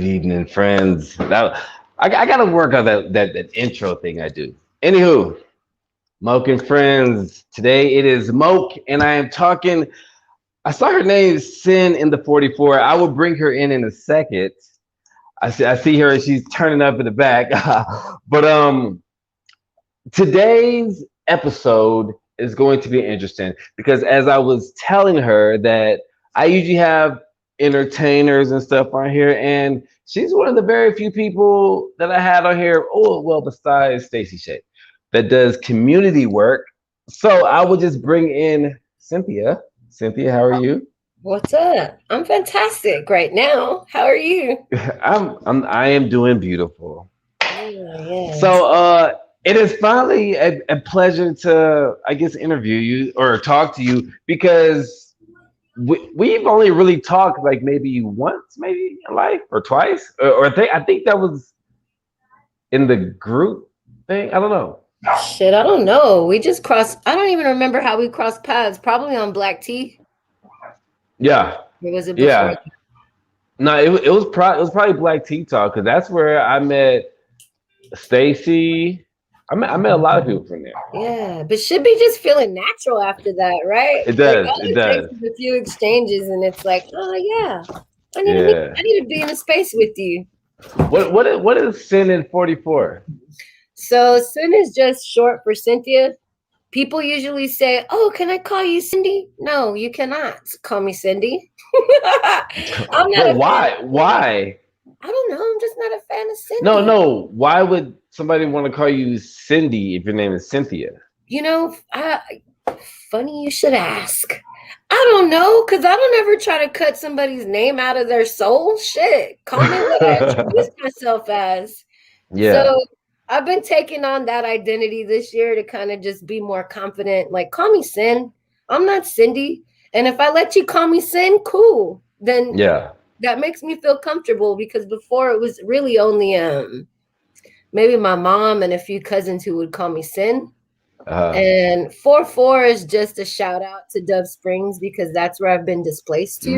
Good evening, friends. I gotta work on that intro thing I do. Anywho, Moke and friends. Today it is Moke, and I am talking. I saw her name Sin in the 44. I will bring her in a second. I see her. She's turning up in the back. But today's episode is going to be interesting because as I was telling her that I usually have entertainers and stuff on here, and she's one of the very few people that I had on here. Oh, well, besides Stacey Shay, that does community work. So I would just bring in Cynthia. Cynthia, how are you? What's up? I'm fantastic right now. How are you? I am doing beautiful. Oh, yes. So it is finally a pleasure to, I guess, interview you or talk to you because we've only really talked like maybe once, maybe in life or twice, or I think that was in the group thing. I don't know. Shit, I don't know. We just crossed. I don't even remember how we crossed paths. Probably on Black Tea. Yeah, Or was it before? yeah. No, it was probably Black Tea Talk because that's where I met Stacy. I met a lot of people from there. Yeah, but should be just feeling natural after that, right? It Like does. all It it takes does. is a few exchanges, and it's like, oh yeah, Yeah. I need to be in a space with you. What is Sin in 44? So Sin is just short for Cynthia. People usually say, "Oh, can I call you Cindy?" No, you cannot call me Cindy. I'm not But a fan. why? Why? I don't know. I'm just not a fan of No, Cindy. no. Why would somebody want to call you Cindy if your name is Cynthia? Funny you should ask. I don't know, because I don't ever try to cut somebody's name out of their soul. Shit. Call me what I introduced myself as. Yeah. So I've been taking on that identity this year to kind of just be more confident. Like, call me Sin. I'm not Cindy. And if I let you call me Sin, cool. Then Yeah. that makes me feel comfortable because before it was really only maybe my mom and a few cousins who would call me Sin. Uh, And 4-4 is just a shout out to Dove Springs because that's where I've been displaced to.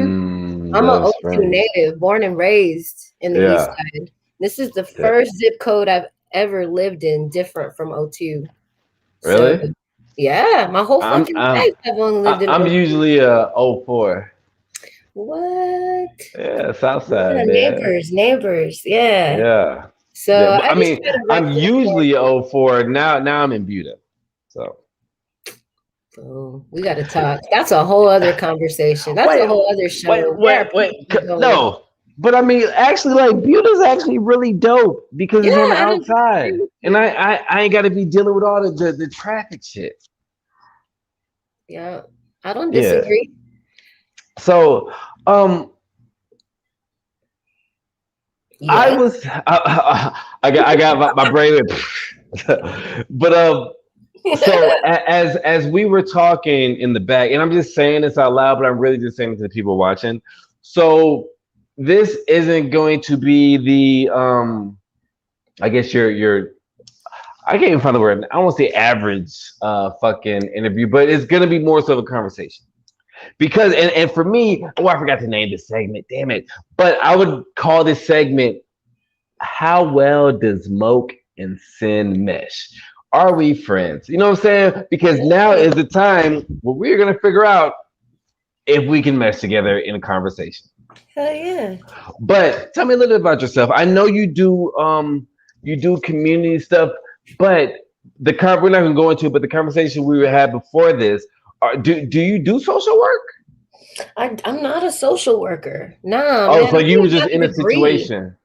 I'm a Dove O2 Springs. native, born and raised in the East Yeah. Side. This is the Yeah. first zip code I've ever lived in different from O2. So Really? yeah, my whole I'm fucking I'm life I've only lived I- in I'm O2. usually a '04. What? Yeah, South Yeah, Side, man. neighbors. Yeah. Yeah. So Yeah. But I I just mean, try to I'm rep for usually a '04. Now I'm in Buda. So Oh, we got to talk. That's a whole other conversation. That's wait, a whole other show. wait, There wait, are wait. people who go, No. But I mean, actually, like Buta's actually really dope because yeah, it's on the I don't disagree outside, with and you. I ain't got to be dealing with all the traffic shit. Yeah, I don't Yeah. disagree. So, um, I Yes. was I got my brain, but so as we were talking in the back, and I'm just saying this out loud, but I'm really just saying it to the people watching. So this isn't going to be the I guess your I can't even find the word. I don't want to say average fucking interview, but it's gonna be more so of a conversation. Because and for me, oh I forgot to name this segment, damn it. But I would call this segment how well does Moke and Sin mesh? Are we friends? You know what I'm saying? Because now is the time where we're gonna figure out if we can mesh together in a conversation. Hell yeah. But tell me a little bit about yourself. I know you do community stuff, but we're not gonna go into it, but the conversation we had before this, do you do social work? I'm not a social worker. Nah, Oh, man. so I you don't were even just have in a a degree. situation.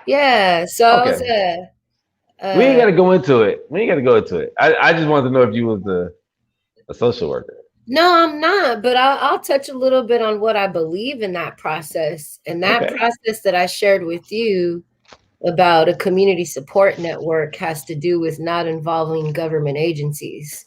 Yeah. So I was Okay. We ain't uh gotta go into it. We ain't gotta go into it. I just wanted to know if you was a social worker. no, I'm not, but I'll touch a little bit on what I believe in that process. And that Okay. process that I shared with you about a community support network has to do with not involving government agencies,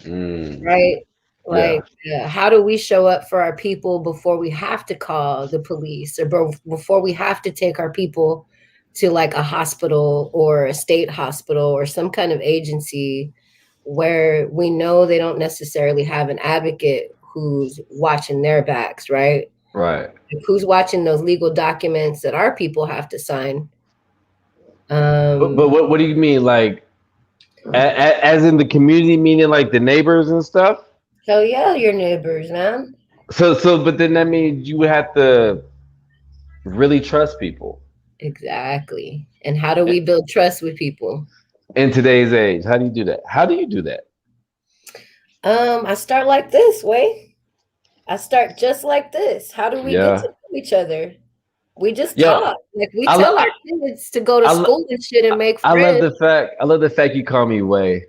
Mm, right? Like, yeah. how do we show up for our people before we have to call the police or before we have to take our people to like a hospital or a state hospital or some kind of agency where we know they don't necessarily have an advocate who's watching their backs, right? Right. Like, who's watching those legal documents that our people have to sign? But what do you mean, like, as in the community, meaning like the neighbors and stuff? Hell yeah, your neighbors, man. But then that means you would have to really trust people Exactly. And how do we build trust with people? in today's age. How do you do that? How do you do that? I start like this way. I start just like this. How do we get to Yeah. know each other? We just Yo, talk. Like we I, lo- tell our kids to go to I, lo- school and shit and make I love friends. the fact you call me Way.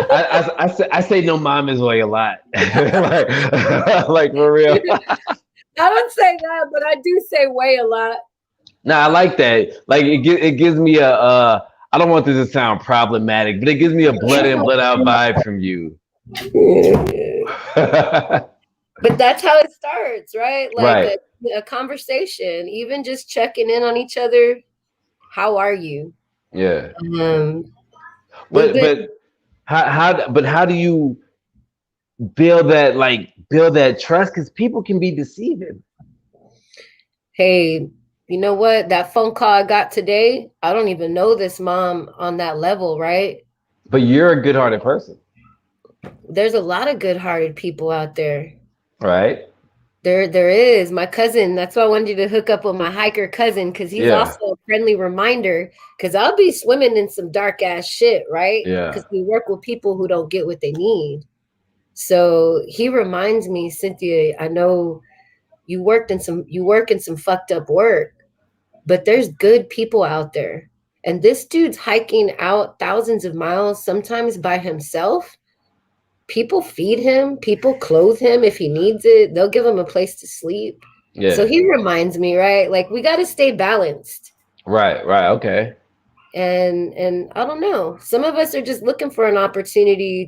I say no mom is Way a lot. like for real. I don't say that, but I do say way a lot. Nah, I like that. Like it gives me I don't want this to sound problematic, but it gives me a blood in, blood out vibe from you. But that's how it starts, right? Like Right. a conversation, even just checking in on each other. How are you? Yeah. Um, we've But been but how do you build that trust? Because people can be deceiving. Hey, you know what? That phone call I got today, I don't even know this mom on that level, right? But you're a good-hearted person, There's a lot of good-hearted people out there. right? There is. My cousin, that's why I wanted you to hook up with my hiker cousin, because he's Yeah. also a friendly reminder. Because I'll be swimming in some dark ass shit, right? Yeah. Because we work with people who don't get what they need. So he reminds me, Cynthia, I know you work in some fucked up work, but there's good people out there. And this dude's hiking out thousands of miles, sometimes by himself. People feed him, people clothe him if he needs it. They'll give him a place to sleep. So Yeah. he reminds me, right? Like we got to stay balanced. Right. Right. Okay. And I don't know. Some of us are just looking for an opportunity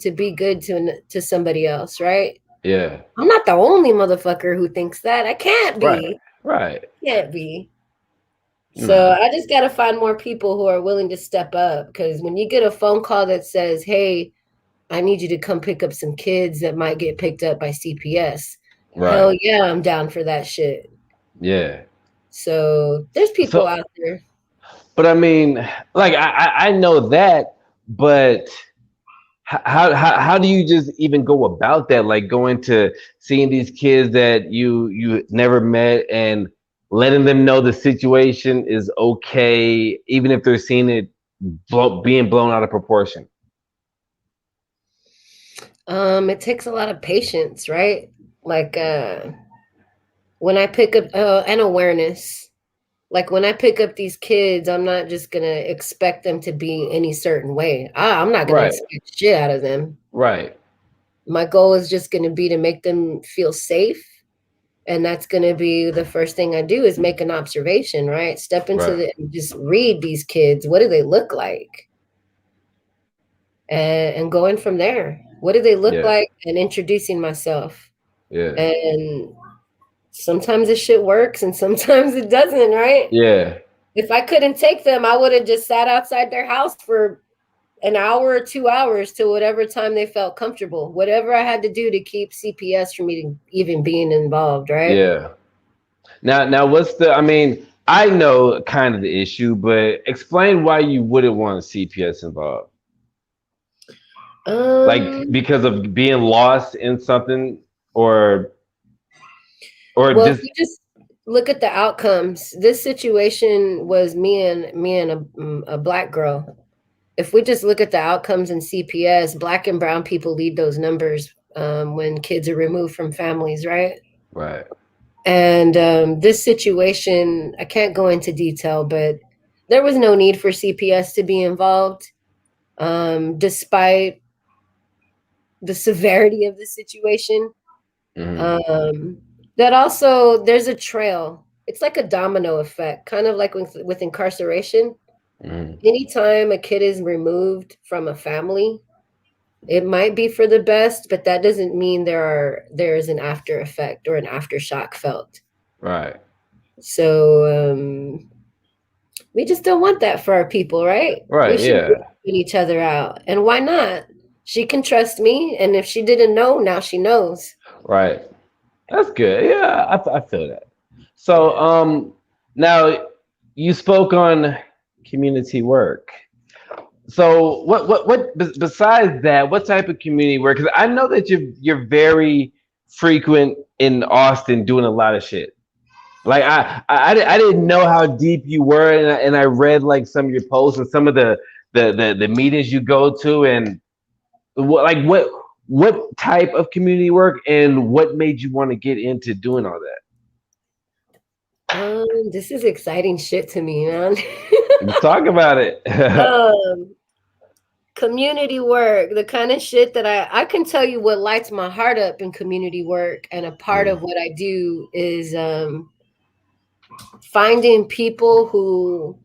to be good to somebody else, right? Yeah. I'm not the only motherfucker who thinks that. I can't Right. be. Right. Can't be. So Nah. I just got to find more people who are willing to step up, because when you get a phone call that says, "Hey, I need you to come pick up some kids that might get picked up by CPS." Hell Right. yeah, I'm down for that shit. Yeah. So there's people So, out there. but I mean, like I know that, but how do you just even go about that? Like going to seeing these kids that you never met and letting them know the situation is okay, even if they're seeing it being blown out of proportion. It takes a lot of patience, right? Like when I pick up and awareness. Like when I pick up these kids, I'm not just gonna expect them to be any certain way. I'm not gonna Right. expect shit out of them. Right. My goal is just gonna be to make them feel safe. And that's going to be the first thing I do, is make an observation, right? Step into Right. the, just read these kids. What do they look like? And going from there. What do they look Yeah. like? And introducing myself. Yeah. And sometimes this shit works and sometimes it doesn't, right? Yeah. If I couldn't take them, I would have just sat outside their house for an hour or 2 hours to whatever time they felt comfortable. Whatever I had to do to keep CPS from even being involved, right? Yeah. Now, what's the? I mean, I know kind of the issue, but explain why you wouldn't want CPS involved. Like Um, because of being lost in something, or well, if just you just look at the outcomes, this situation was me and a black girl. If we just look at the outcomes in CPS, black and brown people lead those numbers when kids are removed from families, right? right, And this situation, I can't go into detail, but there was no need for CPS to be involved, despite the severity of the situation. hmm Um, that also, there's a trail. It's like a domino effect, kind of like with incarceration. hmm Anytime a kid is removed from a family, it might be for the best, but that doesn't mean there's an after effect or an aftershock felt. right, So we just don't want that for our people, right? We right, should be yeah, helping each other out. And why not? She can trust me, and if she didn't know, now she knows. right. That's good. Yeah, I feel that. So, now you spoke on community work. So, besides that, what type of community work? Because I know that you're very frequent in Austin doing a lot of shit. Like I didn't know how deep you were, and I read like some of your posts and some of the meetings you go to, and what type of community work and what made you want to get into doing all that? This is exciting shit to me, man. Let's talk about it. um, Community work, the kind of shit that I can tell you what lights my heart up in community work, and a part of Mm, what I do is finding people who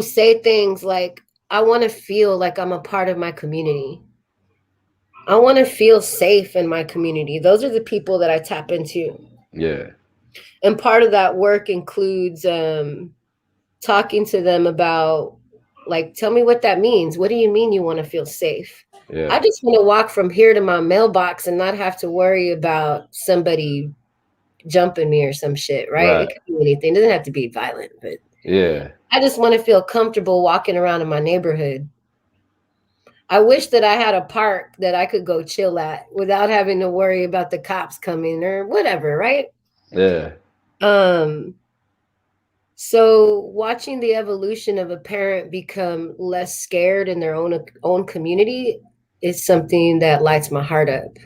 say things like, I want to feel like I'm a part of my community. I want to feel safe in my community. Those are the people that I tap into. yeah, And part of that work includes talking to them about, like, tell me what that means. What do you mean you want to feel safe? I yeah, just want to walk from here to my mailbox and not have to worry about somebody jumping me or some shit, right? It right, could be anything. It doesn't have to be violent, but yeah, I just want to feel comfortable walking around in my neighborhood. I wish that I had a park that I could go chill at without having to worry about the cops coming or whatever, right? yeah, Um, so watching the evolution of a parent become less scared in their own community is something that lights my heart up.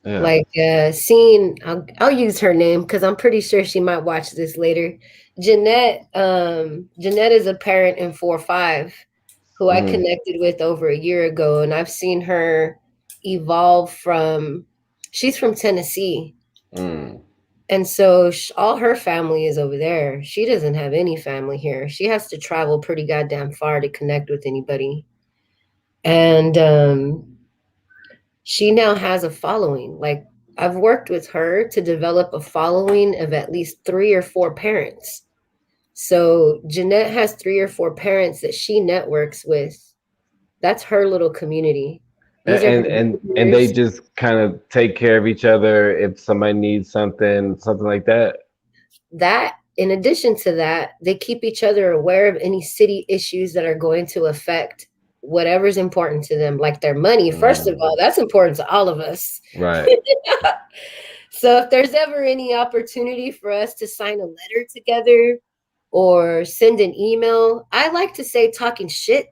yeah. Like seeing, I'll use her name because I'm pretty sure she might watch this later. Jeanette, Jeanette is a parent in 4-5 who I Mm, connected with over a year ago, and I've seen her evolve from. She's from Tennessee, mm, and so all her family is over there. She doesn't have any family here. She has to travel pretty goddamn far to connect with anybody, and she now has a following. Like, I've worked with her to develop a following of at least 3 or 4 parents. So Jeanette has 3 or 4 parents that she networks with. That's her little community. These are her and they neighbors. just kind of take care of each other if somebody needs something like that. That, in addition to that, they keep each other aware of any city issues that are going to affect whatever's important to them, like their money. First of all, Mm, that's important to all of us. right. So if there's ever any opportunity for us to sign a letter together or send an email, I like to say talking shit.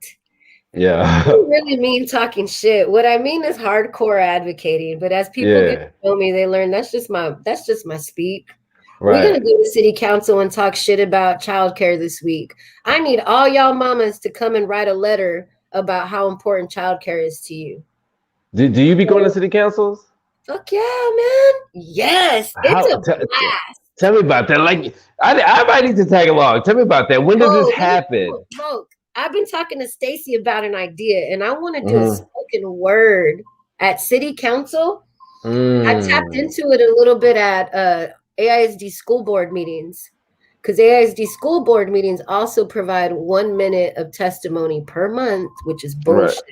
I Yeah. don't really mean talking shit. What I mean is hardcore advocating. But as people get Yeah. to know me, they learn that's just my speak. We're gonna Right. go to city council and talk shit about childcare this week. I need all y'all mamas to come and write a letter about how important childcare is to you. Do you be going to city councils? Fuck yeah, man. Yes, it's How? a blast. Tell me about that. Like, I might need to tag along. Tell me about that. When does this Oh, let me happen? Moke. I've been talking to Stacy about an idea, and I want to do a Hmm. spoken word at city council. I tapped Mm. into it a little bit at AISD school board meetings, because AISD school board meetings also provide 1 minute of testimony per month, which is Right. bullshit.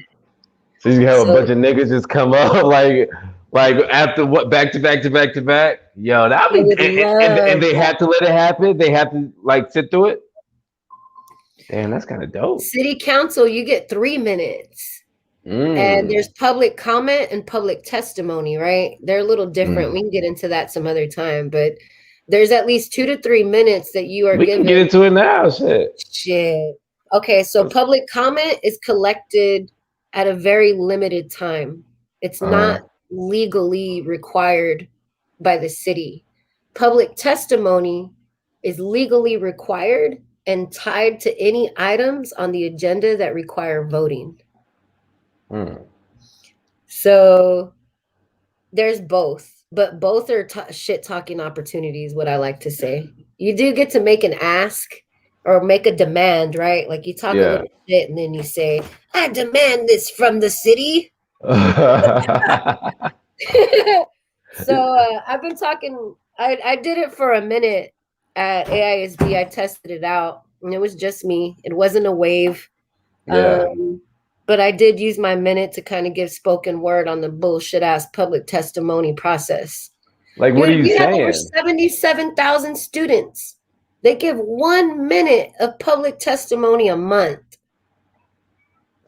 So you have a So bunch of niggas just come up like after what back to back to back to back. Yo, that I be would and love they that. have to let it happen. They have to like sit through it. Damn, that's kind of dope. City council, you get 3 minutes. And Mm. there's public comment and public testimony, right? They're a little different. Mm. We can get into that some other time, but there's at least 2 to 3 minutes that you are We can given. get into it now. Shit. Shit. Okay, so public comment is collected at a very limited time. It's Uh-huh. not legally required by the city. Public testimony is legally required and tied to any items on the agenda that require voting. Mm. So there's both, but both are shit talking opportunities, what I like to say. You do get to make an ask or make a demand, right? Like you talk a Yeah. little shit and then you say, I demand this from the city. So I've been talking, I did it for a minute at AISD. I tested it out and it was just me. It wasn't a wave. Yeah. But I did use my minute to kind of give spoken word on the bullshit ass public testimony process. Like, what are Dude, you we have over saying? 77,000 students. They give 1 minute of public testimony a month.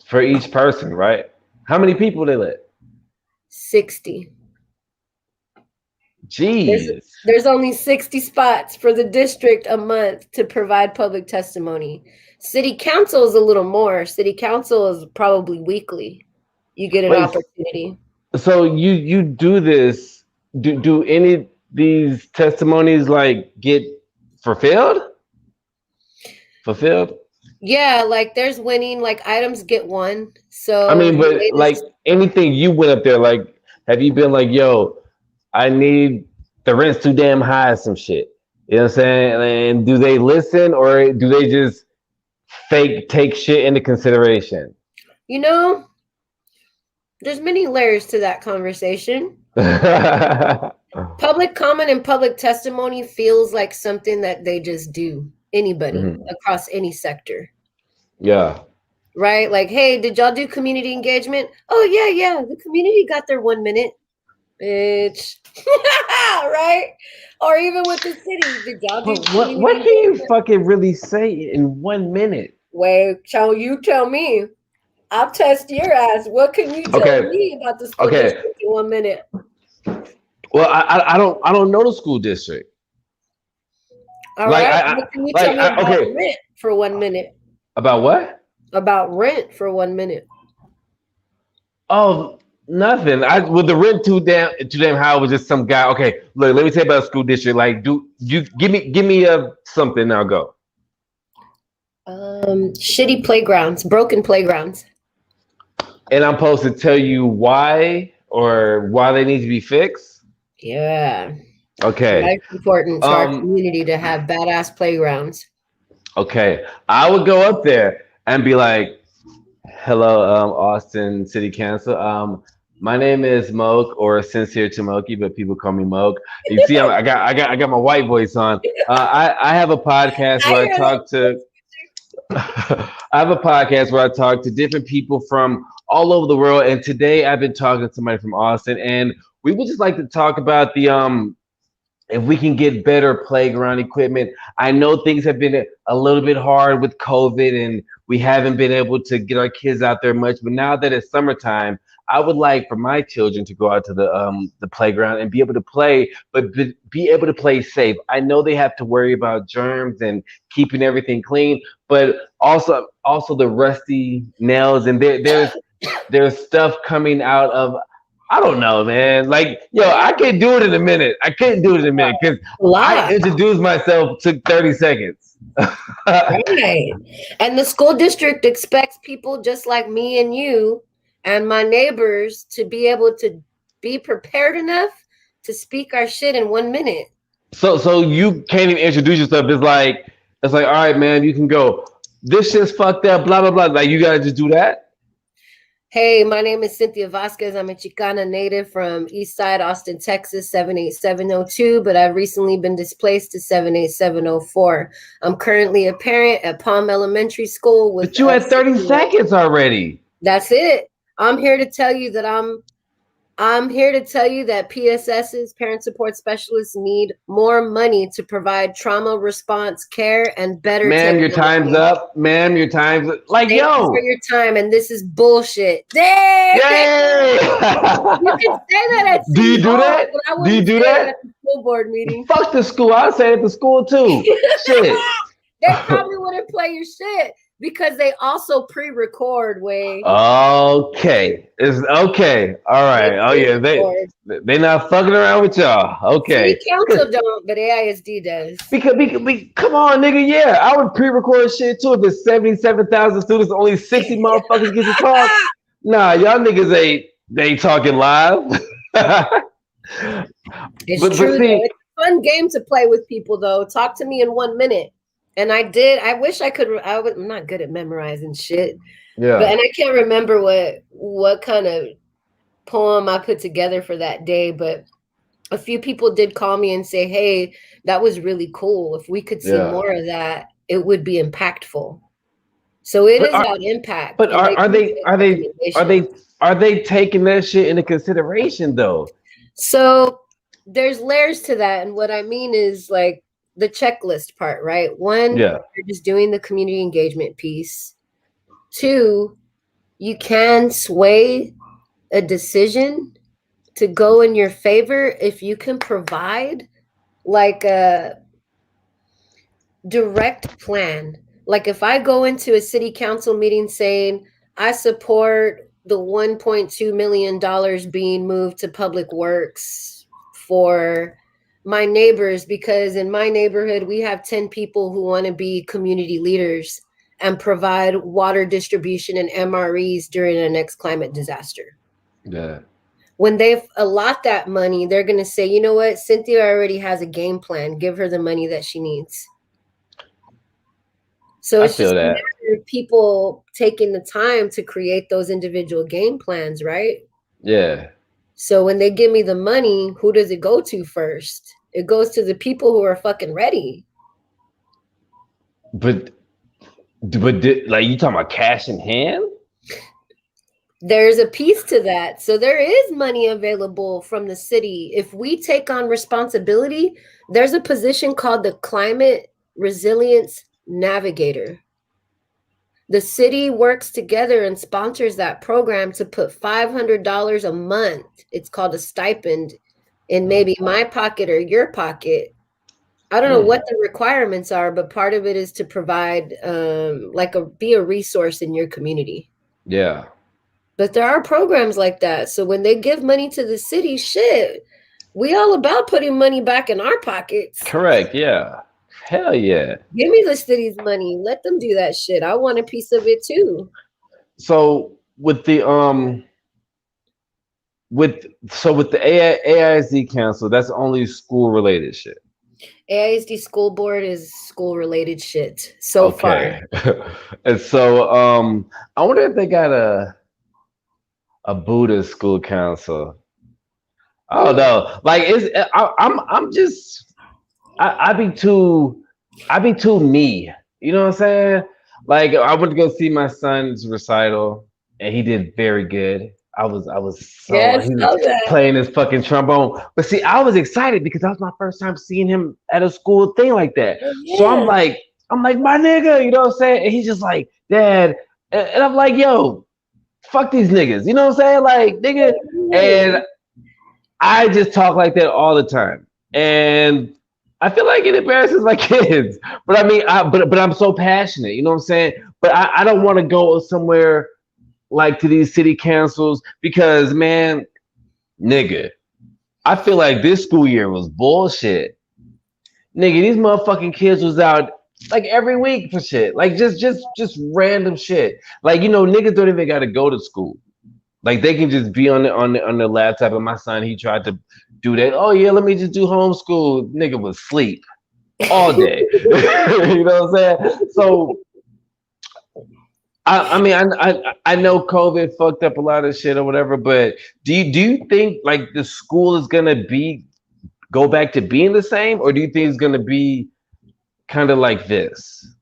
For each person, right? How many people they let? 60. There's Jeez. there's only 60 spots for the district a month to provide public testimony. City council is a little more. City council is probably weekly. You get an Wait, opportunity. so you do this? Do any of these testimonies like get fulfilled? Fulfilled? Yeah, like there's winning, like items get won. I So mean, the but like latest, anything you went up there, like, have you been like, yo, I need the rent's too damn high, or some shit. You know what I'm saying? And do they listen or do they just fake take shit into consideration? you know, there's many layers to that conversation. Public comment and public testimony feels like something that they just do. Anybody Mhm. across any sector. Yeah. Right? Like, hey, did y'all do community engagement? Oh, yeah. The community got their 1 minute, bitch. Right? Or even with the city, did y'all do But what community can you engagement? fucking really say in 1 minute? Wait, you tell me. I'll test your ass. What can you tell Okay. me about the school Okay. district in 1 minute? Well, I don't know the school district. All Like right. What can you tell me about okay, rent for 1 minute? about what? About rent for 1 minute. Oh, nothing. I with the rent too damn high was just some guy. Okay, look, let me tell you about the school district. Like, do you give me a something? I'll go. Shitty playgrounds, broken playgrounds. And I'm supposed to tell you why or why they need to be fixed. Yeah. Okay. That's important to our Um. community to have badass playgrounds. Okay. I would go up there and be like, "Hello, Austin City Council. My name is Moke or Sincere to Moki, but people call me Moke. You see, I got my white voice on. I have a podcast I where I hear that. talk to I have a podcast where I talk to different people from all over the world, and today I've been talking to somebody from Austin, and we would just like to talk about the if we can get better playground equipment. I know things have been a little bit hard with COVID and we haven't been able to get our kids out there much, but now that it's summertime, I would like for my children to go out to the playground and be able to play, but be able to play safe. I know they have to worry about germs and keeping everything clean, but also the rusty nails and there's stuff coming out of, I don't know, man. Like, yo, I can't do it in a minute. I couldn't do it in a minute because A I lot. introduced myself, took 30 seconds. Right. And the school district expects people just like me and you and my neighbors to be able to be prepared enough to speak our shit in 1 minute. So you can't even introduce yourself. It's like, all right, man, you can go. This shit's fucked up, blah blah blah. Like, you gotta just do that. Hey, my name is Cynthia Vasquez. I'm a Chicana native from East Side, Austin, Texas, 78702, but I've recently been displaced to 78704. I'm currently a parent at Palm Elementary School with But you had 30 seconds already. That's it. I'm here to tell you that I'm here to tell you that PSS's parent support specialists need more money to provide trauma response care and better Ma'am, your time's technology. up. Ma'am, your time's up. Like, Thank you for yo. your time, and this is bullshit. Yay! Yay! You can say that at Do you City do Hall, that? but I Do you wouldn't do say it that? at the school board meeting. Fuck the school. I say it at the school too. Shit. They probably wouldn't play your shit because they also pre-record way. Okay. It's okay. All right. Oh yeah. They not fucking around with y'all. Okay. City council don't, but AISD does. Because come on, nigga. Yeah, I would pre-record shit too. If there's 77,000 students, only 60 motherfuckers get to talk. Nah, y'all niggas ain't talking live. It's but true see, though. It's a fun game to play with people though. Talk to me in 1 minute. And I did. I wish I could. I'm not good at memorizing shit. yeah. And I can't remember what kind of poem I put together for that day. But a few people did call me and say, "Hey, that was really cool. If we could see more of that, it would be impactful." So it is about impact. But are they taking that shit into consideration though? So there's layers to that. And what I mean is like the checklist part, right? One, Yeah. you're just doing the community engagement piece. Two, you can sway a decision to go in your favor if you can provide like a direct plan. Like if I go into a city council meeting saying I support the $1.2 million being moved to public works for my neighbors, because in my neighborhood we have 10 people who want to be community leaders and provide water distribution and MREs during the next climate disaster. Yeah. When they allot that money, they're going to say, you know what, Cynthia already has a game plan. Give her the money that she needs. So I it's just feel a that. matter of people taking the time to create those individual game plans, right? Yeah. So when they give me the money, who does it go to first? It goes to the people who are fucking ready. But like you talking about cash in hand? There's a piece to that. So there is money available from the city. If we take on responsibility, there's a position called the Climate Resilience Navigator. The city works together and sponsors that program to put $500 a month. It's called a stipend in maybe my pocket or your pocket. I don't know what the requirements are, but part of it is to provide be a resource in your community. Yeah. But there are programs like that. So when they give money to the city, shit, we all about putting money back in our pockets. Correct. Yeah. Hell yeah. Give me the city's money. Let them do that shit. I want a piece of it too. So with the AISD council, that's only school related shit. AISD school board is school related shit so far. And so I wonder if they got a Buddhist school council. I don't know. Like I'm just I be too me. You know what I'm saying? Like I went to go see my son's recital and he did very good. I was so Yes, he was love that. playing his fucking trombone. But see, I was excited because that was my first time seeing him at a school thing like that. So Yeah. I'm like, my nigga, you know what I'm saying? And he's just like, Dad. And I'm like, yo, fuck these niggas. You know what I'm saying? Like, nigga. And I just talk like that all the time. And I feel like it embarrasses my kids. But I mean, but I'm so passionate, you know what I'm saying? But I don't want to go somewhere like to these city councils because man, nigga, I feel like this school year was bullshit. Nigga, these motherfucking kids was out like every week for shit. Like just random shit. Like, you know, niggas don't even gotta go to school. Like they can just be on the laptop. And my son, he tried to do that. Oh yeah, let me just do homeschool. Nigga was asleep all day. You know what I'm saying? So I mean I know COVID fucked up a lot of shit or whatever, but do you think like the school is gonna go back to being the same, or do you think it's gonna be kind of like this?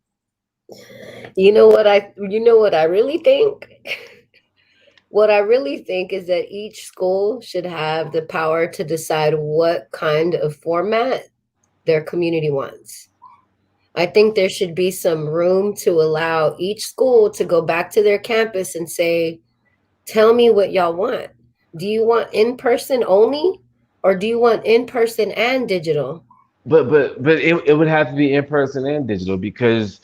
You know what I really think? What I really think is that each school should have the power to decide what kind of format their community wants. I think there should be some room to allow each school to go back to their campus and say, tell me what y'all want. Do you want in person only, or do you want in person and digital? But it would have to be in person and digital because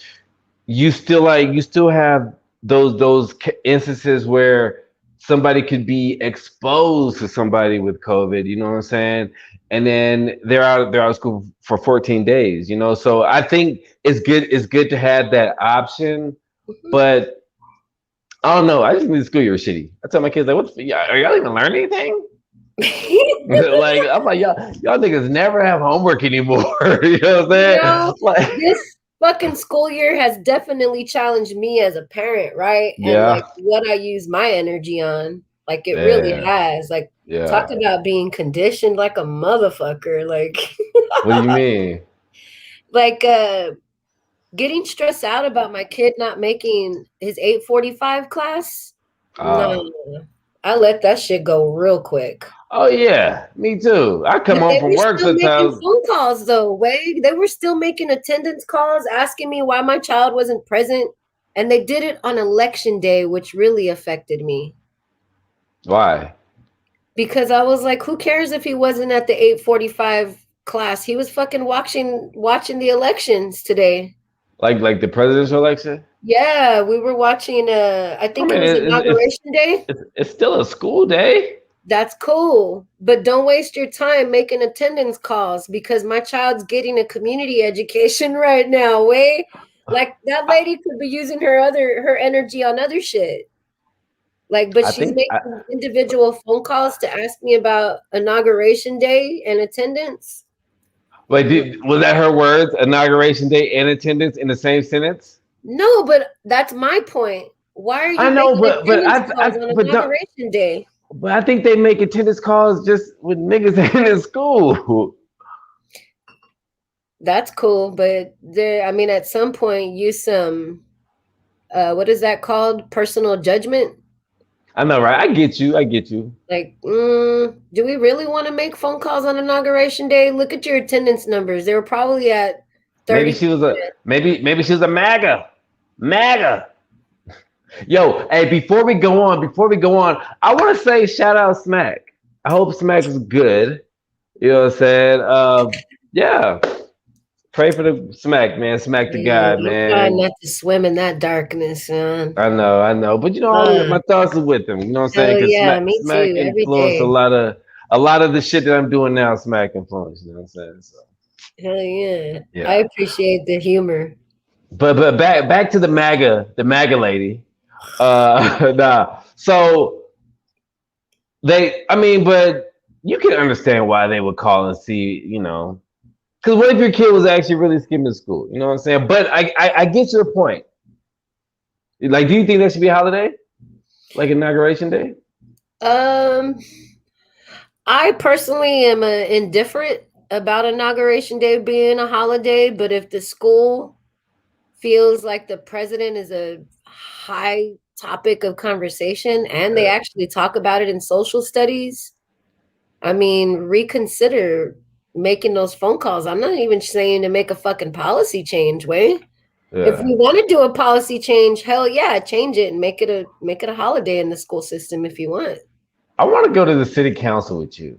you still have those instances where somebody could be exposed to somebody with COVID, you know what I'm saying? And then they're out of school for 14 days, you know. So I think it's good to have that option, but I don't know. I just think the school year was shitty. I tell my kids like, are y'all even learning anything? Like I'm like y'all niggas never have homework anymore. You know what I'm saying? Like This fucking school year has definitely challenged me as a parent, right? And yeah, like what I use my energy on. Like it really yeah, has. Like talk yeah. about being conditioned like a motherfucker. Like What do you mean? like getting stressed out about my kid not making his 8:45 class. No. Oh, I let that shit go real quick. Oh yeah, me too. I come But home they from were work still making sometimes. phone calls though, Wade. They were still making attendance calls asking me why my child wasn't present. And they did it on election day, which really affected me. Why? Because I was like, who cares if he wasn't at the 8:45 class? He was fucking watching the elections today. Like the presidential election? Yeah, we were watching I I think it mean, was inauguration day. it's still a school day. That's cool. But don't waste your time making attendance calls because my child's getting a community education right now. Way like that I, lady could be using her energy on other shit. Like, but I she's think. making individual phone calls to ask me about inauguration day and attendance. Was that her words? Inauguration day and attendance in the same sentence? No, but that's my point. Why are I you know, making but attendance calls on but don't, inauguration day? but I think they make attendance calls just with niggas in school. That's cool, but there, I mean, at some point, use some, what is that called? Personal judgment. I know, right? I get you. I get you. Like, do we really want to make phone calls on inauguration day? Look at your attendance numbers. They were probably at Maybe 30%. she was a maybe she was a MAGA. MAGA. Yo, hey, before we go on, I want to say shout out Smack. I hope Smack is good. You know what I'm saying? Yeah. Pray for the Smack, man. Smack the Yeah, guy, I'm trying man. not to swim in that darkness, man. I know. But you know, Uh, my thoughts are with him. You know what I'm saying? hell Because yeah, me Smack too. Every influenced day. a lot of the shit that I'm doing now. Smack influenced. You know what I'm saying? So Hell yeah. I yeah. appreciate the humor. But back to the MAGA lady. Nah. So I mean, but you can understand why they would call and see, you know, because what if your kid was actually really skipping school? You know what I'm saying? But I get your point. Like, do you think that should be a holiday, like inauguration day? Um, I personally am indifferent about inauguration day being a holiday, but if the school feels like the president is a high topic of conversation and they Yeah. actually talk about it in social studies, I mean, reconsider making those phone calls. I'm not even saying to make a fucking policy change, way. If Yeah. we want to do a policy change, hell yeah, change it and make it a holiday in the school system if you want. I want to go to the city council with you.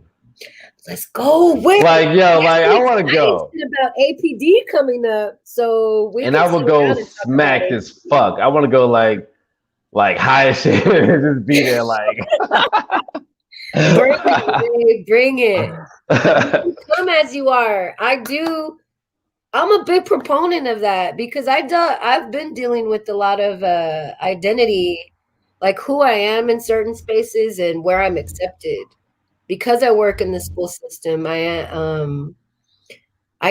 Let's go. Wait, Like, yo, I got like some I want to exciting go. shit about APD coming up, so we And can I sit would go around and talk about smacked it. as fuck. I want to go like high as shit and just be there like Bring it, babe, bring it. You can come as you are. I'm a big proponent of that because I've been dealing with a lot of identity, like who I am in certain spaces and where I'm accepted. Because I work in the school system, I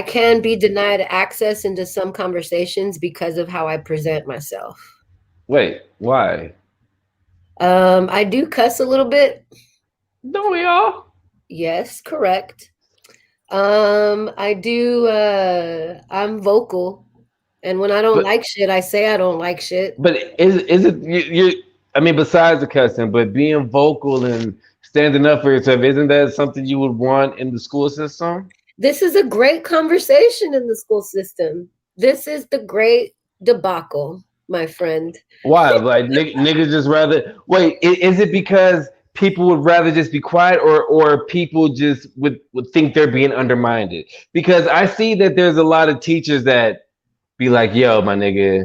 can be denied access into some conversations because of how I present myself. Wait, why? I do cuss a little bit. Don't we all? Yes, correct. I do I'm vocal. And when I don't But like shit, I say I don't like shit. but is it you? I mean, besides the cussing, but being vocal and standing up for yourself, isn't that something you would want in the school system? This is a great conversation in the school system. This is the great debacle, my friend. Why? Like niggas just rather wait. Is it because people would rather just be quiet, or people just would think they're being undermined? Because I see that there's a lot of teachers that be like, "Yo, my nigga,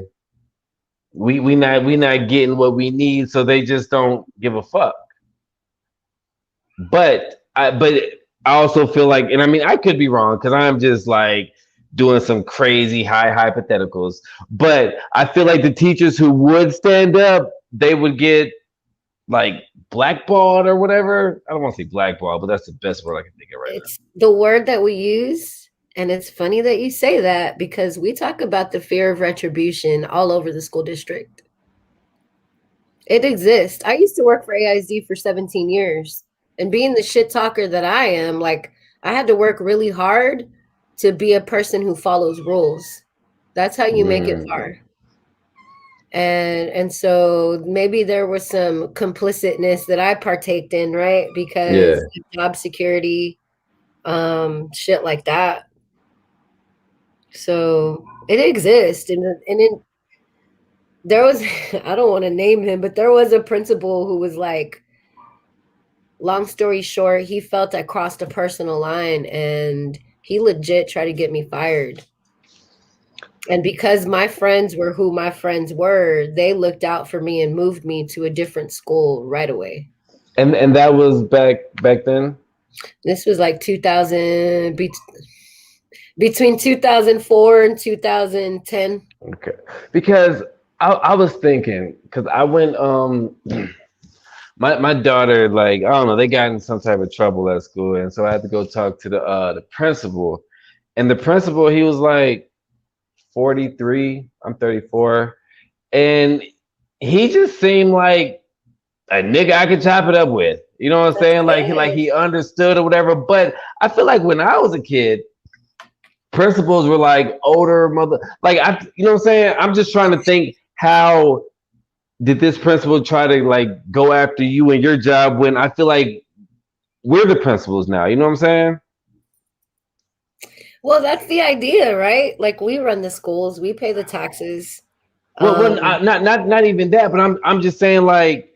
we not getting what we need," so they just don't give a fuck. But I also feel like, and I mean, I could be wrong because I'm just like doing some crazy high hypotheticals. But I feel like the teachers who would stand up, they would get like blackballed or whatever. I don't want to say blackballed, but that's the best word I can think of right now. It's the word that we use. And it's funny that you say that because we talk about the fear of retribution all over the school district. It exists. I used to work for AIZ for 17 years. And being the shit talker that I am, like, I had to work really hard to be a person who follows rules. That's how you make it Mm. far. And so maybe there was some complicitness that I partaked in, right? Yeah. Because job security, shit like that. So it exists, and it there was I don't want to name him, but there was a principal who was like, long story short, he felt I crossed a personal line, and he legit tried to get me fired. And because my friends were who my friends were, they looked out for me and moved me to a different school right away. And that was back then. This was like 2000, between 2004 and 2010. Okay. Because I was thinking, because I went my daughter, like, I don't know, they got in some type of trouble at school, and so I had to go talk to the principal. And the principal, he was like 43, I'm 34, and he just seemed like a nigga I could chop it up with. You know what I'm saying? He understood or whatever. But I feel like when I was a kid, principals were like older mother, like, you know what I'm saying? I'm just trying to think, how did this principal try to like go after you and your job when I feel like we're the principals now? You know what I'm saying? Well, that's the idea, right? Like, we run the schools, we pay the taxes. Well, not even that, but I'm just saying, like,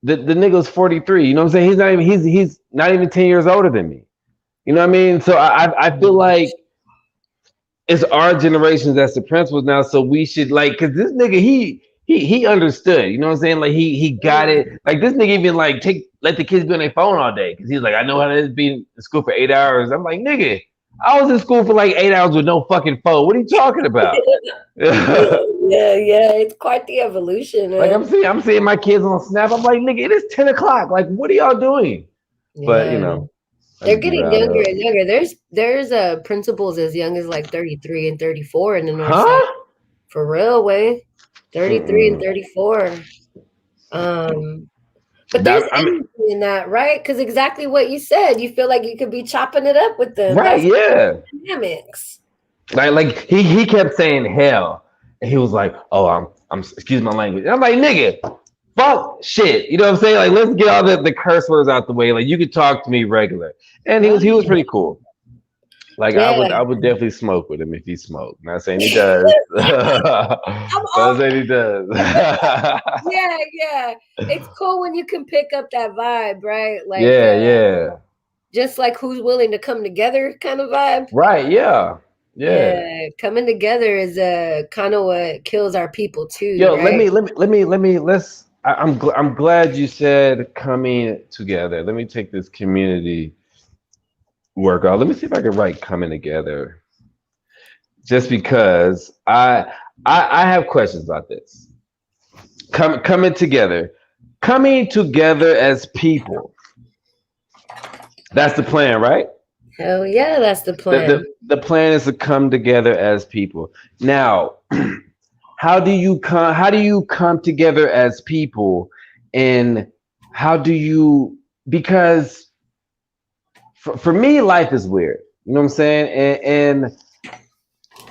the nigga's 43. You know what I'm saying? He's not even 10 years older than me. You know what I mean? So I feel like it's our generations that's the principals now. So we should, like, because this nigga, he understood. You know what I'm saying? Like, he got it. Like, this nigga even like let the kids be on their phone all day, because he's like, I know how to be in school for 8 hours. I'm like, nigga, I was in school for like 8 hours with no fucking phone. What are you talking about? Yeah, it's quite the evolution, Like, man. I'm seeing my kids on Snap. I'm like, nigga, it is 10 o'clock. Like, what are y'all doing? But Yeah, I they're just be getting riled younger up. and younger. There's principals as young as like 33 and 34 in the north side. Huh? For real, way. 33 and Mm-mm. 34. Um, but there's That, I mean, energy in that, right? Because exactly what you said, you feel like you could be chopping it up with them. right, That's yeah. dynamics. Like he kept saying hell, and he was like, "Oh, I'm excuse my language." And I'm like, "Nigga, fuck shit." You know what I'm saying? Like, let's get all the curse words out the way. Like, you could talk to me regular. And he was Right. pretty cool. Like, I Yeah. would definitely smoke with him if he smoked. Not saying he does. I'm Not all saying he does. yeah. It's cool when you can pick up that vibe, right? Like, Yeah, yeah. just like who's willing to come together kind of vibe. Right, yeah. Yeah. Yeah, coming together is kind of what kills our people too, Yo, right? I'm glad you said coming together. Let me take this community workout. Let me see if I can write coming together. Just because I have questions about this. Coming together. Coming together as people. That's the plan, right? Hell yeah, that's the The, plan. the plan is to come together as people. Now, how do you come together as people, and how do you, because for me, life is weird. You know what I'm saying? And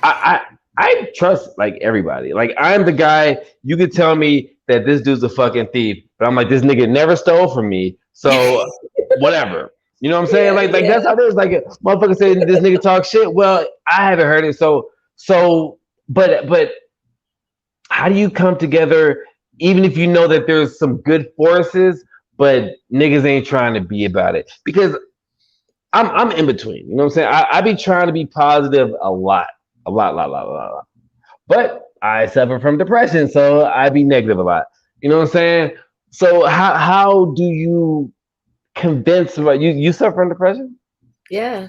I trust like everybody. Like, I'm the guy, you could tell me that this dude's a fucking thief, but I'm like, this nigga never stole from me, so whatever. You know what I'm saying? Like that's Yeah. how it is. Like, a motherfucker saying this nigga talk shit. Well, I haven't heard it. So, but how do you come together, even if you know that there's some good forces, but niggas ain't trying to be about it? Because I'm in between. You know what I'm saying? I be trying to be positive a lot. But I suffer from depression, so I be negative a lot. You know what I'm saying? So how do you convince somebody? You suffer from depression? Yeah.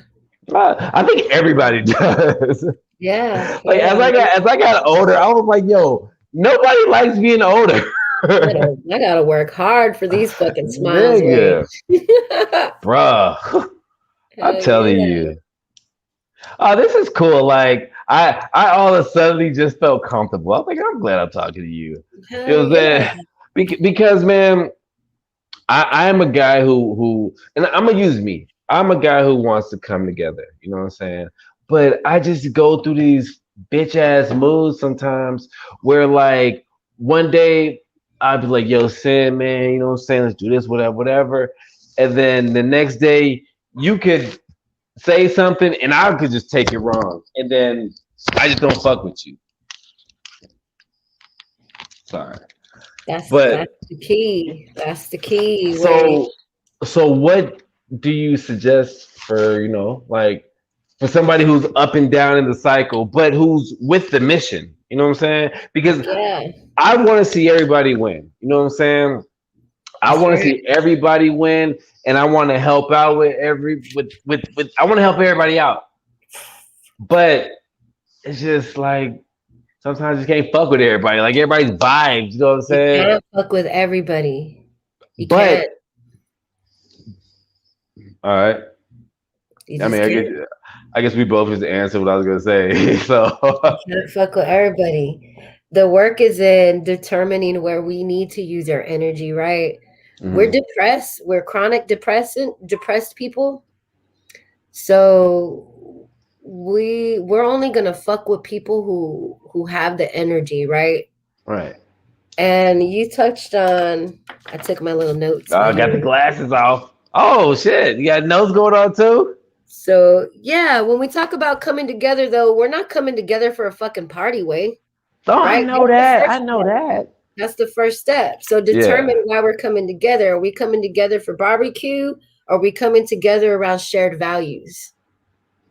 I think everybody does. Yeah. Like, Yeah. as I got older, I was like, yo, nobody likes being older. I gotta work hard for these fucking smiles, way. Nigga, bruh. I'm Hell telling yeah. you. Oh, this is cool. Like, I all of a sudden just felt comfortable. I'm like, I'm glad I'm talking to you. It Hell was yeah. that because, man, I am a guy who, and I'm gonna use me. I'm a guy who wants to come together. You know what I'm saying? But I just go through these bitch ass moods sometimes where, like, one day I'd be like, yo, Sin, man, you know what I'm saying? Let's do this, whatever, whatever. And then the next day you could say something and I could just take it wrong. And then I just don't fuck with you. Sorry. That's But the key. That's the key. Where so what do you suggest for, like for somebody who's up and down in the cycle, but who's with the mission? You know what I'm saying? Because yeah, I want to see everybody win. You know what I'm saying? I that's want to right. see everybody win, and I want to help out with with I want to help everybody out. But it's just like sometimes you can't fuck with everybody. Like everybody's vibes, you know what I'm You saying? can't fuck with everybody. You But can't. all right. You I mean, just can't. I guess we both just answered what I was gonna say. So You can't fuck with everybody. The work is in determining where we need to use our energy, right? We're Mhm. depressed. We're chronic depressed people. So we're only gonna fuck with people who have the energy, right? Right. And you touched on, I took my little notes right I got the here. glasses off. Oh shit! You got nose going on too? So yeah, when we talk about coming together though, we're not coming together for a fucking party way, Oh, I right? know That's the that. I first know step. that. That's the first step. So Yeah. determine why we're coming together. Are we coming together for barbecue? Are we coming together around shared values?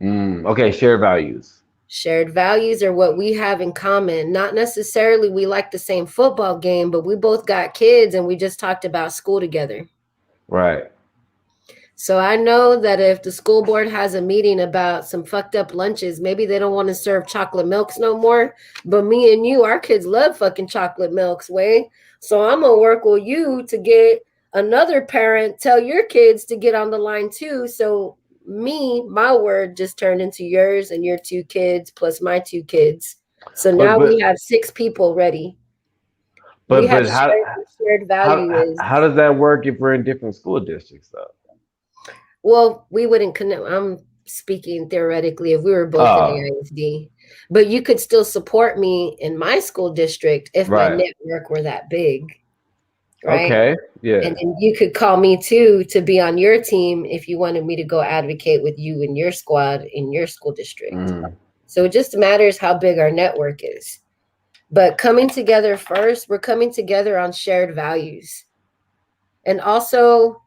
Okay. Share values. Shared values are what we have in common. Not necessarily we like the same football game, but we both got kids and we just talked about school together. Right. So I know that if the school board has a meeting about some fucked up lunches, maybe they don't want to serve chocolate milks no more. But me and you, our kids love fucking chocolate milks, way. So I'm gonna work with you to get another parent tell your kids to get on the line too. So my word just turned into yours and your two kids plus my two kids. So But now but we have six people ready. We but have but shared value is how does that work if we're in different school districts though? well, we wouldn't connect. I'm speaking theoretically if we were both in Oh, AISD, but you could still support me in my school district if my right. network were that big, right? Okay. And Yeah. then you could call me too to be on your team if you wanted me to go advocate with you and your squad in your school district. Mm. So it just matters how big our network is. But coming together first, we're coming together on shared values. And also,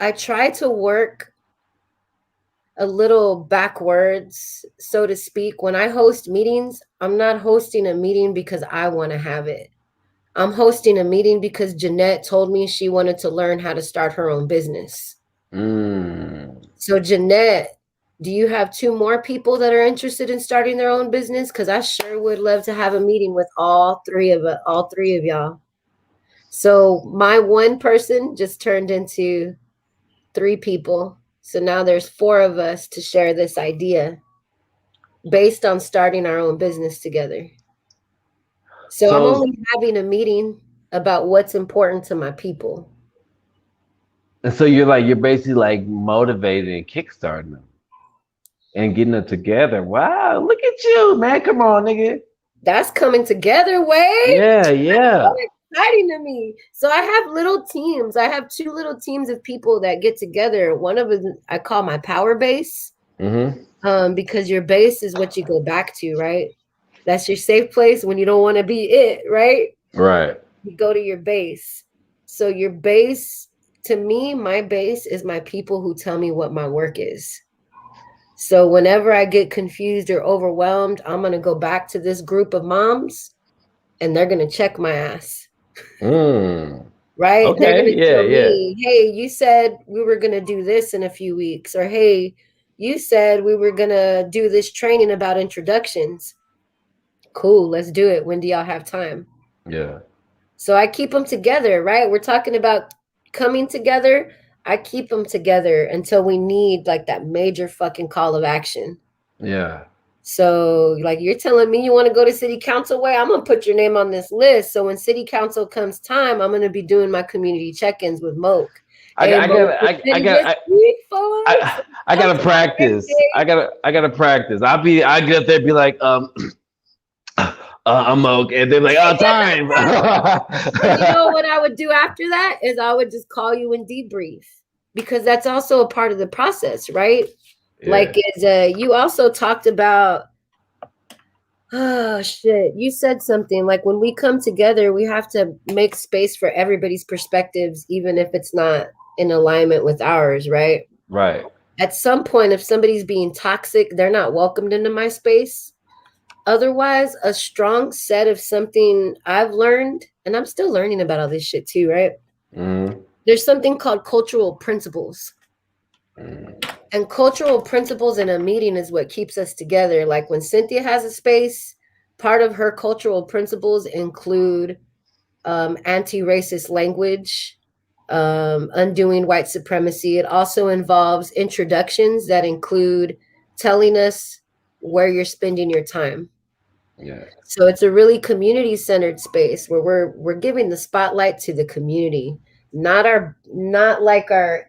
I try to work a little backwards, so to speak. When I host meetings, I'm not hosting a meeting because I want to have it. I'm hosting a meeting because Jeanette told me she wanted to learn how to start her own business. Mm. So, Jeanette, do you have two more people that are interested in starting their own business? Because I sure would love to have a meeting with all three of y'all. So, my one person just turned into three people. So now there's four of us to share this idea based on starting our own business together. So I'm So only having a meeting about what's important to my people. and so you're basically like motivated and kickstarting them and getting them together. Wow, look at you, man. Come on, nigga. That's coming together, way. Yeah, That's so yeah. exciting to me. So I have little teams. I have two little teams of people that get together. One of them I call my power base, Mm-hmm. because your base is what you go back to, right? That's your safe place when you don't want to be it, right? Right. You go to your base. So your base, to me, my base is my people who tell me what my work is. So whenever I get confused or overwhelmed, I'm going to go back to this group of moms and they're going to check my ass, Mm. right? They're going Okay. to Yeah, tell yeah. me, hey, you said we were going to do this in a few weeks, or hey, you said we were going to do this training about introductions. Cool, let's do it. When do y'all have time? Yeah. So I keep them together, right? We're talking about coming together. I keep them together until we need like that major fucking call of action. Yeah. So, like, you're telling me you want to go to city council way, I'm gonna put your name on this list. So when city council comes time, I'm gonna be doing my community check-ins with Moke. Hey, I Moke, got you I ready got this week for us? I gotta practice. Birthday? I gotta practice. I get up there and be like, I'm Moke, and they're like, oh, time. And you know what I would do after that is I would just call you and debrief, because that's also a part of the process, right? Yeah. Like, you also talked about, oh shit, you said something like when we come together, we have to make space for everybody's perspectives, even if it's not in alignment with ours, right? Right. At some point, if somebody's being toxic, they're not welcomed into my space. Otherwise, a strong set of something I've learned, and I'm still learning about all this shit too, right? Mm-hmm. There's something called cultural principles. And cultural principles in a meeting is what keeps us together. Like when Cynthia has a space, part of her cultural principles include anti-racist language, undoing white supremacy. It also involves introductions that include telling us where you're spending your time. Yeah. So it's a really community-centered space where we're giving the spotlight to the community, not like our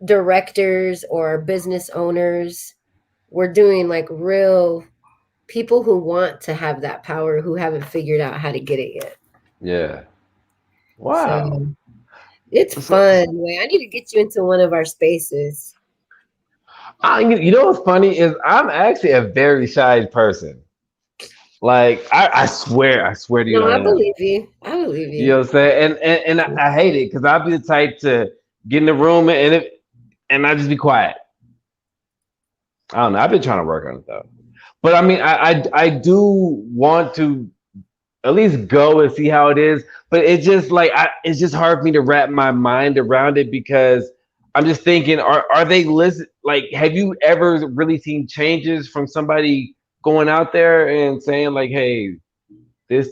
directors or business owners. We're doing like real people who want to have that power, who haven't figured out how to get it yet. Yeah. Wow. So it's fun. Wait, I need to get you into one of our spaces. You know what's funny is I'm actually a very shy person. Like I swear to you, No, I I am. believe you. I believe You know you. what I'm saying? And I hate it because I'll be the type to get in the room and I just be quiet. I don't know. I've been trying to work on it though. But I mean, I do want to at least go and see how it is. But it's just like it's just hard for me to wrap my mind around it because I'm just thinking, are they listen? Like, have you ever really seen changes from somebody going out there and saying like, hey, this?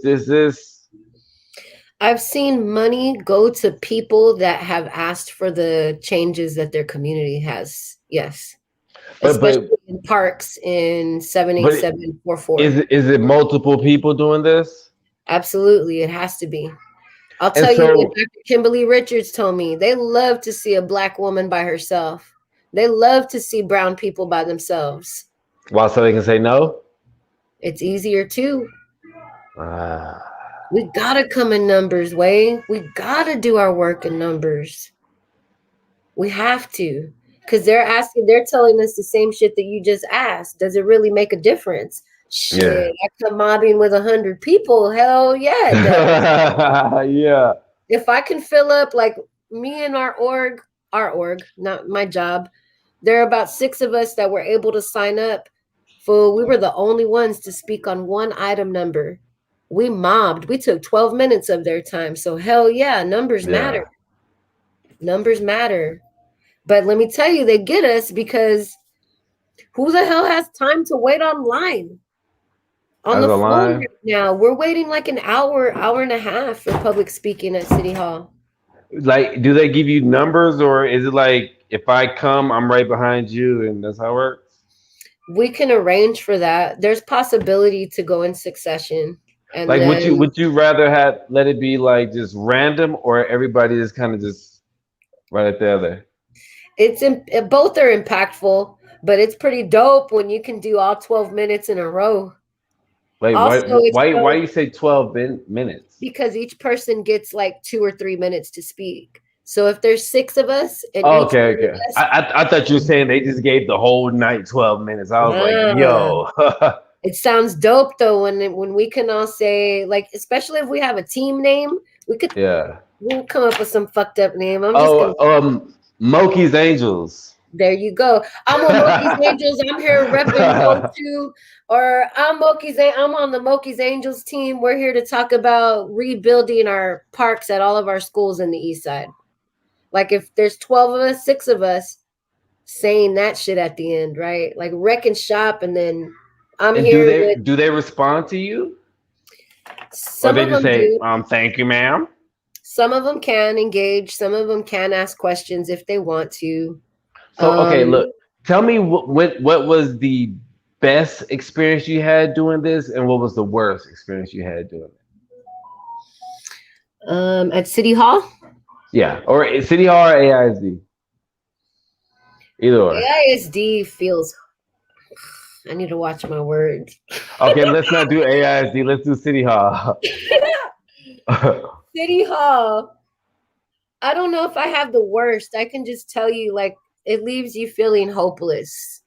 I've seen money go to people that have asked for the changes that their community has. Yes. But Especially but in parks in but 78744. is it multiple people doing this? Absolutely. It has to be. I'll And tell you what so Dr. Kimberly Richards told me. They love to see a black woman by herself. They love to see brown people by themselves. while somebody can say no. It's easier too. Ah, We gotta come in numbers, Wayne. We gotta do our work in numbers. We have to. Because they're telling us the same shit that you just asked. Does it really make a difference? yeah. Shit, I come mobbing with 100 people. Hell yeah, it does. Yeah. If I can fill up like me and our org, not my job, there are about 6 of us that were able to sign up. We were the only ones to speak on one item number. We mobbed. We took 12 minutes of their time. So hell yeah, numbers matter. Yeah. Numbers matter. But let me tell you, they get us because who the hell has time to wait online? On As the a phone line. right now, we're waiting like an hour and a half for public speaking at City Hall. Like, do they give you numbers or is it like if I come, I'm right behind you and that's how it works? We can arrange for that. There's possibility to go in succession. And Like then would you rather have let it be like just random or everybody is kind of just right at the other? both are impactful, but it's pretty dope when you can do all 12 minutes in a row. Like Also, it's why dope you say 12 minutes? because each person gets like 2 or 3 minutes to speak. So if there's 6 of us and Oh, each okay, one okay. of us, I thought you were saying they just gave the whole night 12 minutes. I was like, nah, yo. it sounds dope though when we can all say, like, especially if we have a team name, Yeah. we'll come up with some fucked up name. I'm just gonna Oh, Moki's Angels. There you go. I'm on Moki's Angels. I'm here repping Go2, or I'm on the Moki's Angels team. We're here to talk about rebuilding our parks at all of our schools in the East Side. Like if there's 12 of us, 6 of us saying that shit at the end, right? Like wreck and shop, and then I'm And here with do they respond to you? Or some they of just them say, do. thank you, ma'am? Some of them can engage. Some of them can ask questions if they want to. So okay, Um, look, tell me what was the best experience you had doing this and what was the worst experience you had doing it? at City Hall. Yeah. Or City Hall or AISD. Either or. AISD feels I need to watch my words. Okay, let's not do AISD. Let's do City Hall. City Hall. I don't know if I have the worst. I can just tell you, like, it leaves you feeling hopeless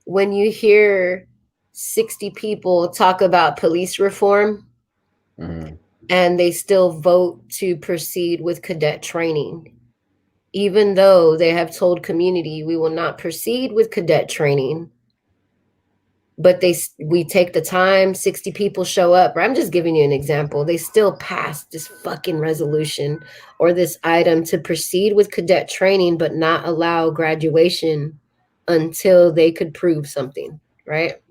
when you hear 60 people talk about police reform and they still vote to proceed with cadet training. Even though they have told community we will not proceed with cadet training, but we take the time, 60 people show up. I'm just giving you an example. They still passed this fucking resolution or this item to proceed with cadet training, but not allow graduation until they could prove something, right?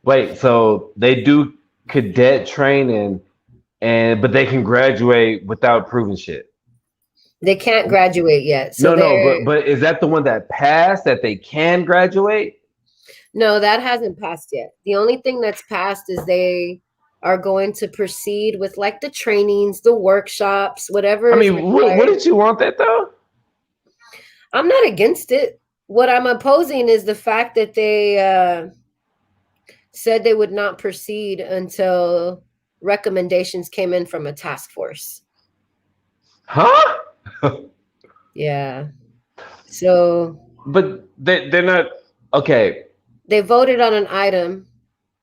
Wait, so they do cadet training, but they can graduate without proving shit. They can't graduate yet. So No, they're but is that the one that passed that they can graduate? No, that hasn't passed yet. The only thing that's passed is they are going to proceed with like the trainings, the workshops, whatever I is mean, required. wouldn't you want that though? I'm not against it. What I'm opposing is the fact that they said they would not proceed until recommendations came in from a task force. Huh? Yeah. So. But they're not okay. They voted on an item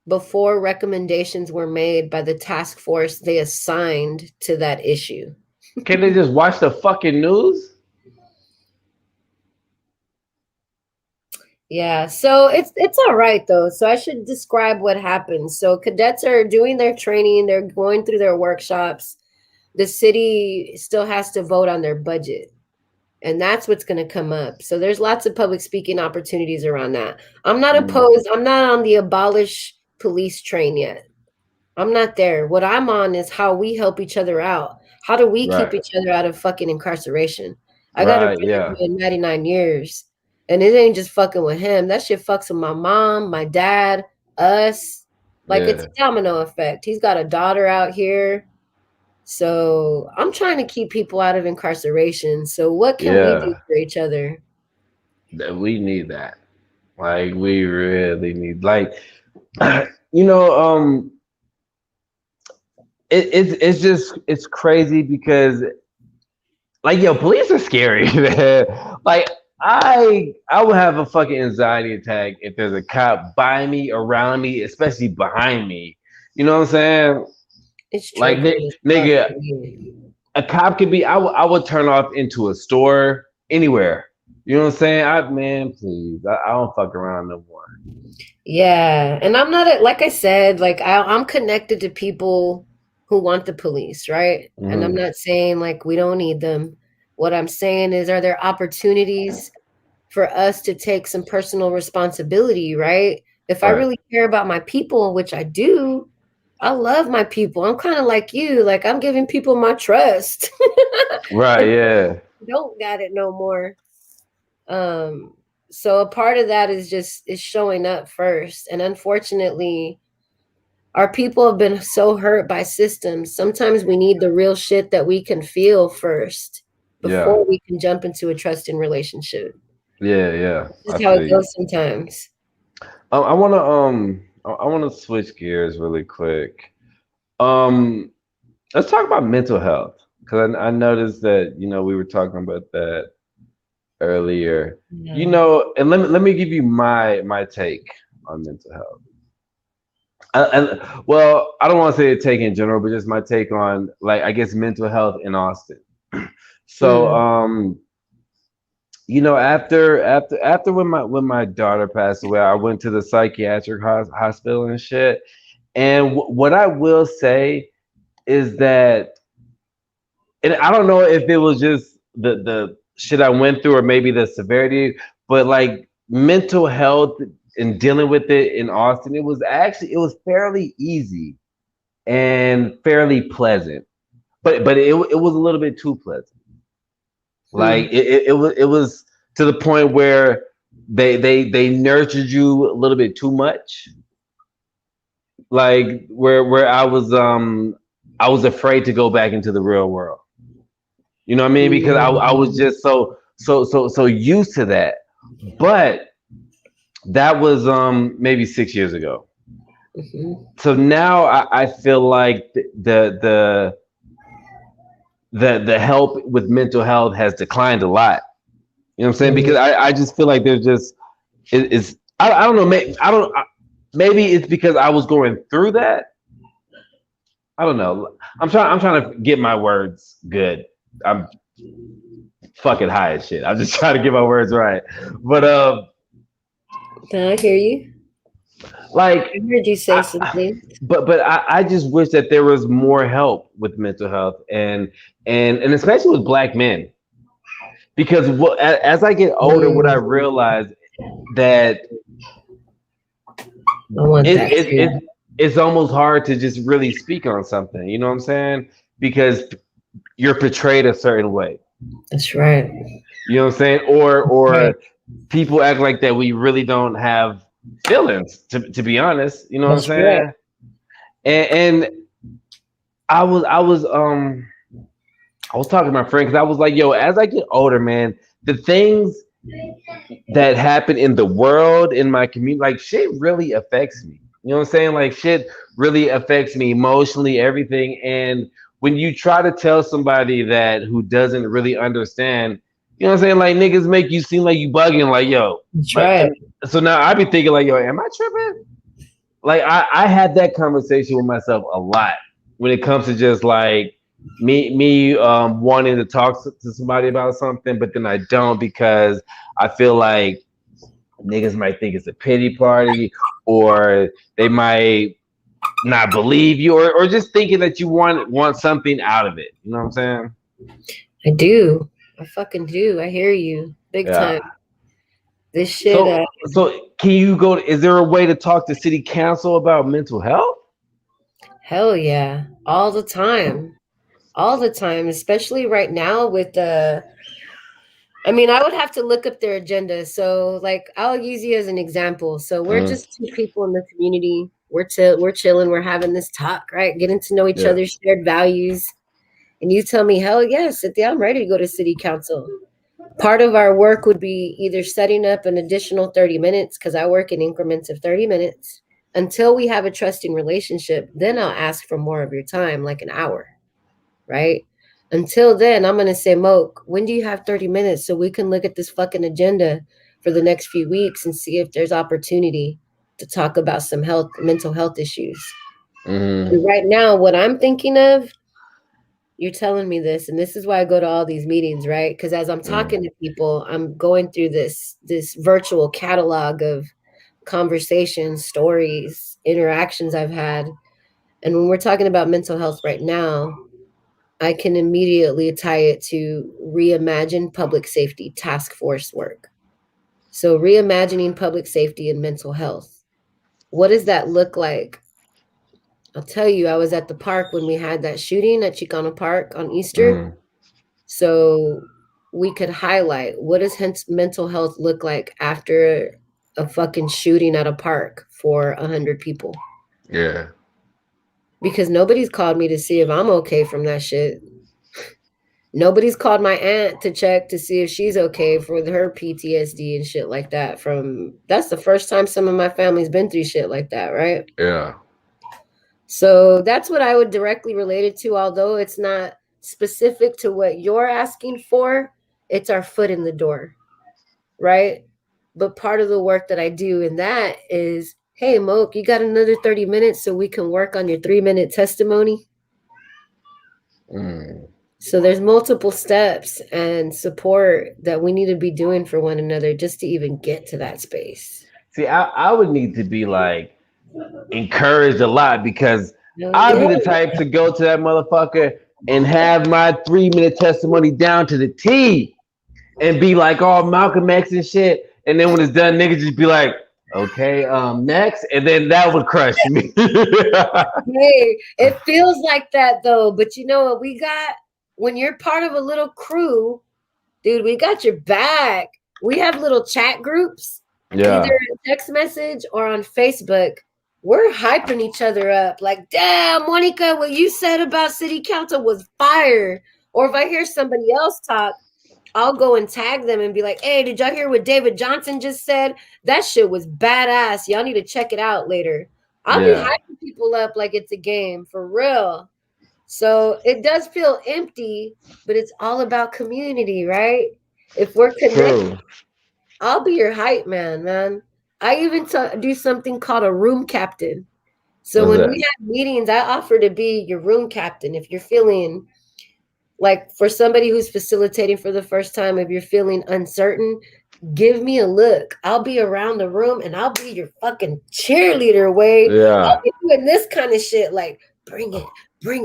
before recommendations were made by the task force they assigned to that issue. Can they just watch the fucking news? Yeah, so it's all right though. So I should describe what happens. So cadets are doing their training, they're going through their workshops. The city still has to vote on their budget. And that's what's going to come up. So there's lots of public speaking opportunities around that. I'm not opposed. I'm not on the abolish police train yet. I'm not there. What I'm on is how we help each other out. How do we keep each other out of fucking incarceration? I got a brother doing 99 years, and it ain't just fucking with him. That shit fucks with my mom, my dad, us. Like it's a domino effect. He's got a daughter out here. So I'm trying to keep people out of incarceration. So what can we do for each other? We need that. Like we really need, like, it's crazy because, like, yo, police are scary, man. Like I would have a fucking anxiety attack if there's a cop by me, around me, especially behind me. You know what I'm saying? It's true. Like, nigga, a cop could be. I would turn off into a store, anywhere. You know what I'm saying? Man, please, I don't fuck around no more. Yeah, and I'm not like I said, like I'm connected to people who want the police, right? Mm-hmm. And I'm not saying like we don't need them. What I'm saying is, are there opportunities for us to take some personal responsibility, right? If I really care about my people, which I do, I love my people. I'm kind of like you. Like I'm giving people my trust. Right, yeah. Don't got it no more. So a part of that is showing up first. And unfortunately, our people have been so hurt by systems. Sometimes we need the real shit that we can feel first before we can jump into a trusting relationship. Yeah. That's how it goes sometimes. I wanna switch gears really quick. Let's talk about mental health, because I noticed that we were talking about that earlier. And let me give you my take on mental health. Well, I don't want to say a take in general, but just my take on, like, I guess, mental health in Austin. So after when my daughter passed away, I went to the psychiatric hospital and shit. And what I will say is that, and I don't know if it was just the shit I went through or maybe the severity, but like mental health and dealing with it in Austin, it was fairly easy and fairly pleasant, but it was a little bit too pleasant. Like it was to the point where they nurtured you a little bit too much. Like where I was afraid to go back into the real world. You know what I mean? Because I was just so used to that. But That was maybe 6 years ago. Mm-hmm. So now I feel like the help with mental health has declined a lot. You know what I'm saying? Because I just feel like there's just it's I don't know, maybe it's because I was going through that. I don't know. I'm trying to get my words good. I'm fucking high as shit. I'm just trying to get my words right. But I hear you. like I heard you say I, something. but I just wish that there was more help with mental health and especially with black men because as I get older, what I Mm, realize that I want it, that it too. it it's almost hard to just really speak on something. You know what I'm saying? Because you're portrayed a certain way. That's right. You know what I'm saying? Right. Or people act like that we really don't have feelings. To be honest, you know what I'm That's right. saying? And I was talking to my friend because I was like, yo, as I get older, man, the things that happen in the world, in my community, like shit really affects me. You know what I'm saying? Like shit really affects me emotionally, everything. And when you try to tell somebody that who doesn't really understand, you know what I'm saying? Like niggas make you seem like you bugging, like, yo, That's like right. and so now I be thinking like, yo, am I tripping? Like I had that conversation with myself a lot when it comes to just like me wanting to talk to somebody about something, but then I don't because I feel like niggas might think it's a pity party or they might not believe you or just thinking that you want something out of it. You know what I'm saying? I do. I fucking do. I hear you. Big Yeah. time. This shit, So can you go? Is there a way to talk to city council about mental health? hell yeah. All the time. All the time. Especially right now with the I mean, I would have to look up their agenda. So, like, I'll use you as an example. So, we're Mm, just two people in the community. We're chilling. We're having this talk, right? Getting to know each yeah. other's shared values. And you tell me, hell yes, Cynthia, I'm ready to go to city council. Part of our work would be either setting up an additional 30 minutes, because I work in increments of 30 minutes, until we have a trusting relationship. Then I'll ask for more of your time, like an hour, right? Until then, I'm going to say, Moke, when do you have 30 minutes so we can look at this fucking agenda for the next few weeks and see if there's opportunity to talk about some mental health issues? Mm, And right now, what I'm thinking of, you're telling me this, and this is why I go to all these meetings, right? Because as I'm mm, talking to people, I'm going through this virtual catalog of conversations, stories, interactions I've had. And when we're talking about mental health right now, I can immediately tie it to reimagine public safety task force work. So, reimagining public safety and mental health. What does that look like? I'll tell you, I was at the park when we had that shooting at Chicano Park on Easter. mm. So, we could highlight what does mental health look like after a fucking shooting at a park for 100 people? Yeah. Because nobody's called me to see if I'm okay from that shit. Nobody's called my aunt to check to see if she's okay for her PTSD and shit like that. From that's the first time some of my family's been through shit like that, right? Yeah. So that's what I would directly relate it to, although it's not specific to what you're asking for. It's our foot in the door, right? But part of the work that I do in that is, hey, Moke, you got another 30 minutes so we can work on your 3-minute testimony? Mm. So there's multiple steps and support that we need to be doing for one another just to even get to that space. See, I would need to be like encouraged a lot because I'd be Yeah, the type to go to that motherfucker and have my 3 minute testimony down to the T and be like all Malcolm X and shit. And then when it's done, niggas just be like, okay, next. And then that would crush me. hey, it feels like that though. But you know what we got? When you're part of a little crew, dude, we got your back. We have little chat groups, either Yeah. in text message or on Facebook. We're hyping each other up. Like, damn, Monica, what you said about city council was fire. Or if I hear somebody else talk, I'll go and tag them and be like, hey, did y'all hear what David Johnson just said? That shit was badass. Y'all need to check it out later. I'll be Yeah. hyping people up like it's a game for real. So it does feel empty, but it's all about community, right? If we're connected, True. I'll be your hype man, man. I even do something called a room captain. So What's when that? we have meetings, I offer to be your room captain. If you're feeling like, for somebody who's facilitating for the first time, if you're feeling uncertain, give me a look. I'll be around the room and I'll be your fucking cheerleader, Wade. I'll Yeah. be doing this kind of shit. Like, bring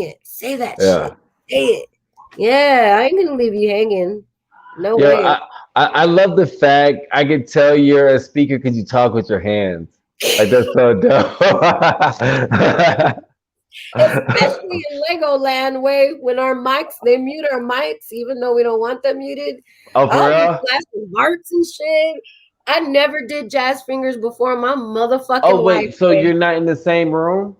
it, say that Yeah. shit, say it. Yeah, I ain't gonna leave you hanging. No Yo, way. I love the fact I can tell you're a speaker because you talk with your hands. Like that's so dope. Especially in Legoland, way when our mics, they mute our mics, even though we don't want them muted. Oh, for I'll be real? flashing hearts and shit. I never did jazz fingers before my Oh, motherfucking life. wait. So Way. you're not in the same room?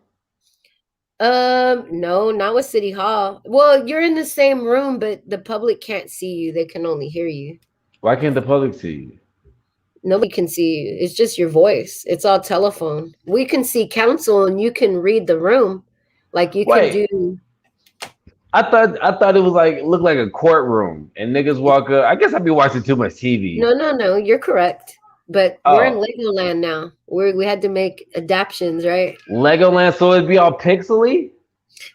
No, not with City Hall. Well, you're in the same room, but the public can't see you. They can only hear you. Why can't the public see you? Nobody can see you. It's just your voice. It's all telephone. We can see council and you can read the room. Like you can Wait, do. I thought it was like looked like a courtroom and niggas walk up. I guess I'd be watching too much TV. No. You're correct. But we're in Oh, Legoland now. We had to make adaptations, right? Legoland, so it'd be all pixely?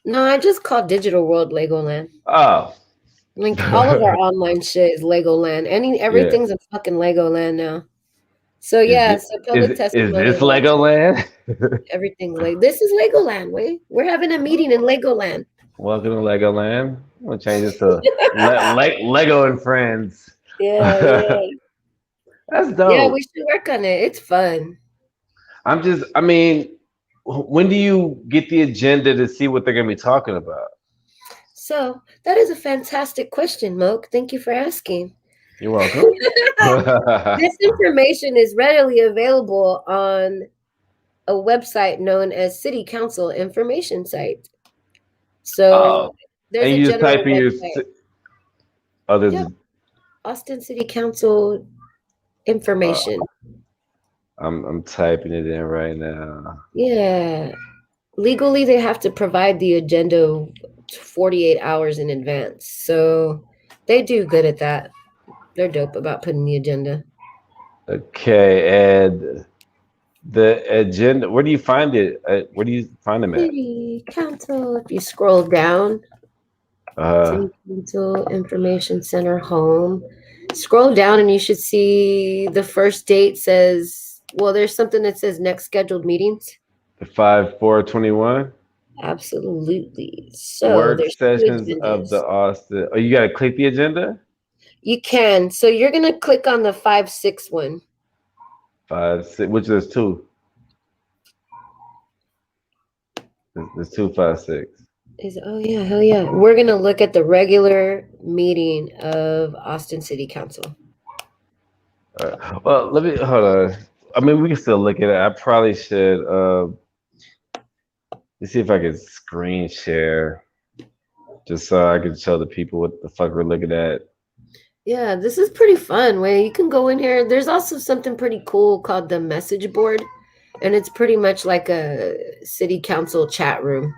No, I just call Digital World Legoland. Oh. Like all of our online shit is Legoland. Yeah. Everything's a fucking Legoland now. So Is yeah, this, so is public is testimony this of all types. Legoland? Everything's like this is Legoland, way. We're having a meeting in Legoland. Welcome to Legoland. I'm gonna change this to Lego and Friends. Yeah, That's yeah. Yeah, we dope. should work on it. It's fun. I mean, when do you get the agenda to see what they're gonna be talking about? So that is a fantastic question, Moke. Thank you for asking. You're welcome. This information is readily available on a website known as City Council Information Site. So Oh, there's and a you just type general in your. website. Oh, there's Yep, a. Austin City Council information. I'm typing it in right now. Yeah. Legally, they have to provide the agenda 48 hours in advance. So they do good at that. They're dope about putting the agenda. Okay, and the agenda. Where do you find it? Where do you find them at? City Council, if you scroll down, Uh, City Council Information Center home, scroll down and you should see the first date says, well, there's something that says next scheduled meetings. the 5/4/21 Absolutely. So work there's two sessions of agendas. the Austin. Oh, you gotta click the agenda. You can. So you're going to click on the 5-6 one. 5/6, which is two. There's 2/5/6. Oh yeah, hell yeah. We're gonna look at the regular meeting of Austin City Council. Well, let me hold on. I mean, we can still look at it. I probably should. Let's see if I can screen share, just so I can show the people what the fuck we're looking at. Yeah, this is pretty fun. Way you can go in here. There's also something pretty cool called the message board, and it's pretty much like a city council chat room.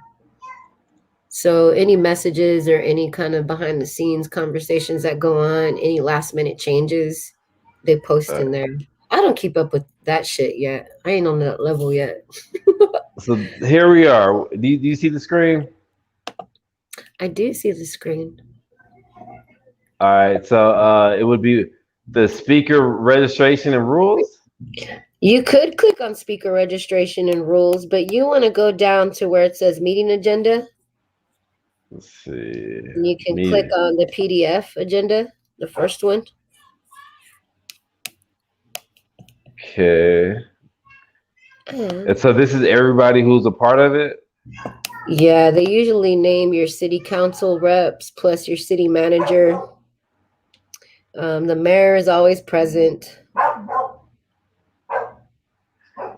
So any messages or any kind of behind the scenes conversations that go on, any last minute changes, they post in there. I don't keep up with that shit yet. I ain't on that level yet. So here we are. Do you see the screen? I do see the screen. All right. So it would be the speaker registration and rules. You could click on speaker registration and rules, but you want to go down to where it says meeting agenda. Let's see. And you can click Meeting. on the PDF agenda, the first one. Okay. And so this is everybody who's a part of it. Yeah, they usually name your city council reps plus your city manager. The mayor is always present.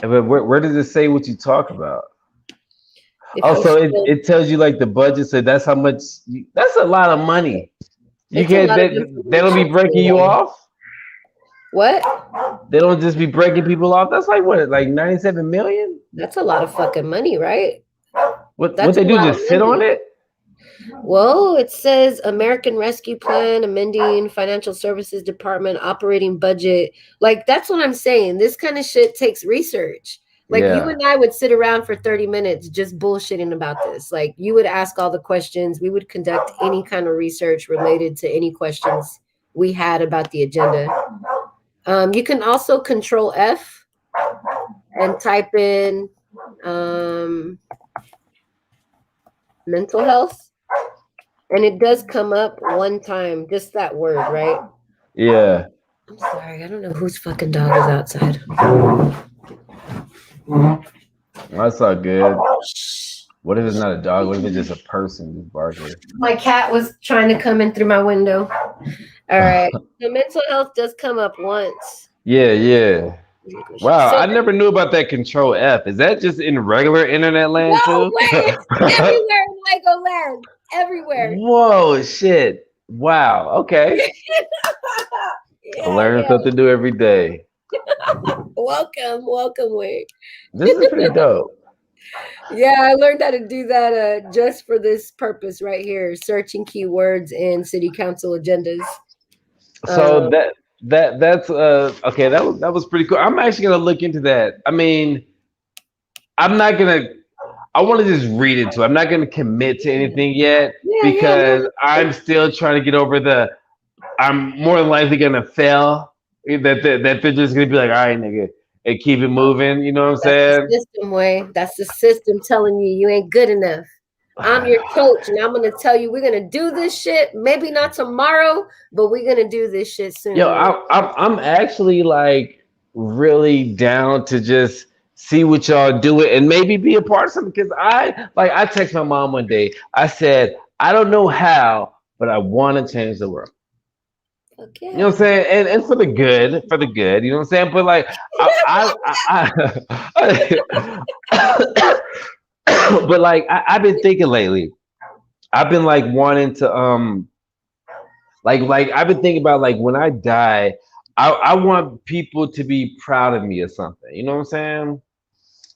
But where does it say what you talk about? If Oh, you so it, scroll- it tells you like the budget. So that's how much. That's a lot of money. You It's a can't. lot of They don't be information. breaking you off. What? They don't just be breaking people off. That's like what, like 97 million? That's a lot of fucking money, right? What That's they a do? lot of Just sit on money. it? Well, it says American Rescue Plan, amending Financial Services Department operating budget. Like, that's what I'm saying. This kind of shit takes research. Like, you Yeah. and I would sit around for 30 minutes just bullshitting about this. Like, you would ask all the questions. We would conduct any kind of research related to any questions we had about the agenda. You can also control F and type in mental health. And it does come up one time, just that word, right? Yeah. I'm sorry, I don't know whose fucking dog is outside. That's not good. What if it's not a dog? What if it's just a person just barking? My cat was trying to come in through my window. All right. So mental health does come up once. Yeah, yeah. Wow, So I never knew about that control F. Is that just in regular internet land no too? way, it's everywhere in Legoland. Everywhere. Whoa, shit. Wow. Okay. I Yeah, learn yeah. something new every day. Welcome, Wade. This is pretty dope. Yeah, I learned how to do that just for this purpose right here, searching keywords in city council agendas. So that's okay, that was pretty cool. I'm actually gonna look into that. I mean, I'm not gonna I want to just read into it. I'm not gonna commit to anything yet Yeah, because no. I'm still trying to get over I'm more than likely gonna fail. That they're just gonna be like, all right, nigga, and keep it moving. You know what I'm That's the saying? system way. That's the system telling you you ain't good enough. I'm your coach, and I'm gonna tell you we're gonna do this shit. Maybe not tomorrow, but we're gonna do this shit soon. Yo, I'm actually like really down to just see what y'all do it and maybe be a part of something because I text my mom one day. I said I don't know how, but I want to change the world. Okay. You know what I'm saying? And for the good. You know what I'm saying? But like but like I've been thinking lately. I've been like wanting to like I've been thinking about like when I die, I want people to be proud of me or something. You know what I'm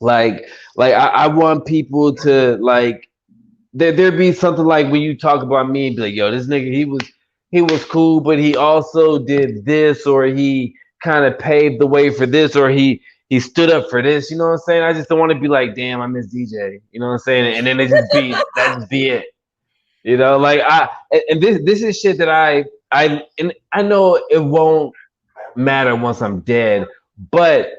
saying? I want people to like there be something like when you talk about me and be like, yo, this nigga he was cool, but he also did this, or he kind of paved the way for this, or he stood up for this. You know what I'm saying? I just don't want to be like, damn, I miss DJ. You know what I'm saying? And then it just be that just be it. You know, like and this is shit that I know it won't matter once I'm dead, but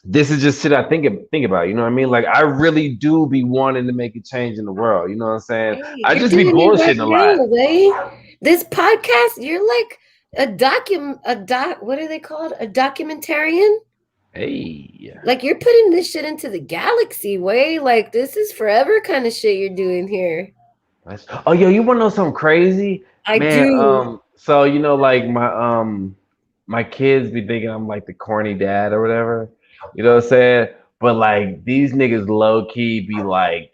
this is just shit I think about. You know what I mean? Like I really do be wanting to make a change in the world. You know what I'm saying? Hey, I you're just be doing it right bullshitting a lot. now, Way. This podcast, you're like what are they called? A documentarian? Hey, Like you're putting this shit into the galaxy, Way. Like this is forever kind of shit you're doing here. oh yo, you want to know something crazy, I man? do. So you know, like my kids be thinking I'm like the corny dad or whatever. You know what I'm saying? But like these niggas low key be like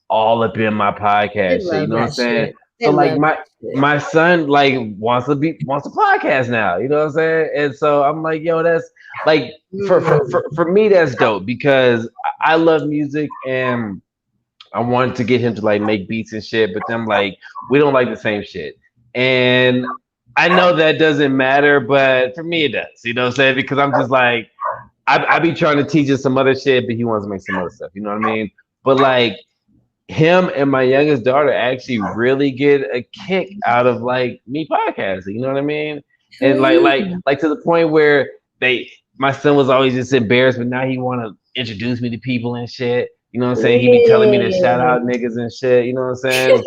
all up in my They podcast shit. You love know what I'm that saying? shit. They So like love my that shit. my son like wants a podcast now. You know what I'm saying? And so I'm like, yo, that's like for me that's dope because I love music and I wanted to get him to like make beats and shit, but then like we don't like the same shit. And I know that doesn't matter, but for me it does. You know what I'm saying? Because I'm just like I be trying to teach him some other shit, but he wants to make some other stuff. You know what I mean? But like him and my youngest daughter actually really get a kick out of like me podcasting. You know what I mean? Hell And yeah. like to the point where my son was always just embarrassed, but now he want to introduce me to people and shit. You know what I'm saying? He be telling me to shout out niggas and shit. You know what I'm saying?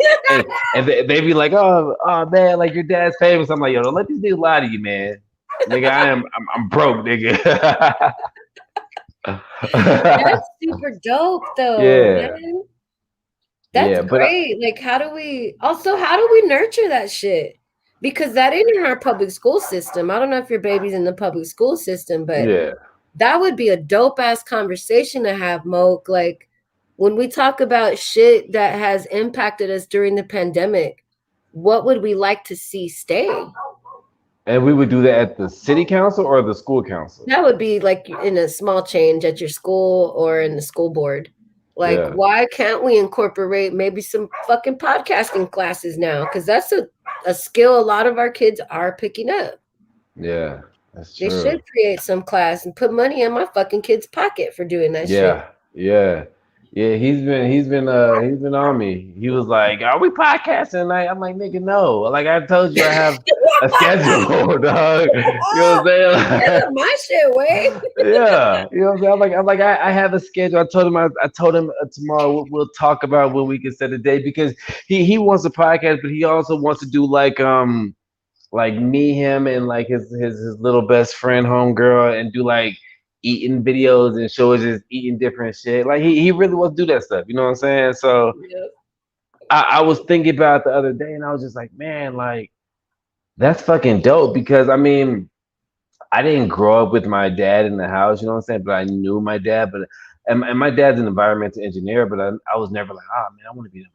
And they be like, oh man, like your dad's famous. I'm like, yo, don't let these niggas lie to you, man. Nigga, I'm broke, nigga. That's super dope though, Yeah, man. That's yeah, but great. Like how do we nurture that shit? Because that ain't in our public school system. I don't know if your baby's in the public school system, but yeah. that would be a dope ass conversation to have, Moke. Like when we talk about shit that has impacted us during the pandemic, what would we like to see stay? And we would do that at the city council or the school council. That would be like in a small change at your school or in the school board. Like, Yeah. why can't we incorporate maybe some fucking podcasting classes now? Because that's a skill a lot of our kids are picking up. Yeah. That's They true. should create some class and put money in my fucking kid's pocket for doing that shit. Yeah. Yeah. Yeah, he's been on me. He was like, "Are we podcasting tonight?" I'm like, "Nigga, no. Like I told you, I have a schedule, dog. You know what I'm saying?" That's my shit, way. Yeah, you know what I'm saying. I'm like, I have a schedule. I told him tomorrow we'll talk about when we can set a date because he wants a podcast, but he also wants to do like me, him, and like his little best friend, homegirl, and do like eating videos and shows just eating different shit. Like he really wants to do that stuff. You know what I'm saying? So Yep. I was thinking about it the other day, and I was just like, man, like that's fucking dope because I mean. I didn't grow up with my dad in the house, you know what I'm saying? But I knew my dad, and my dad's an environmental engineer, but I was never like, oh man, I want to be an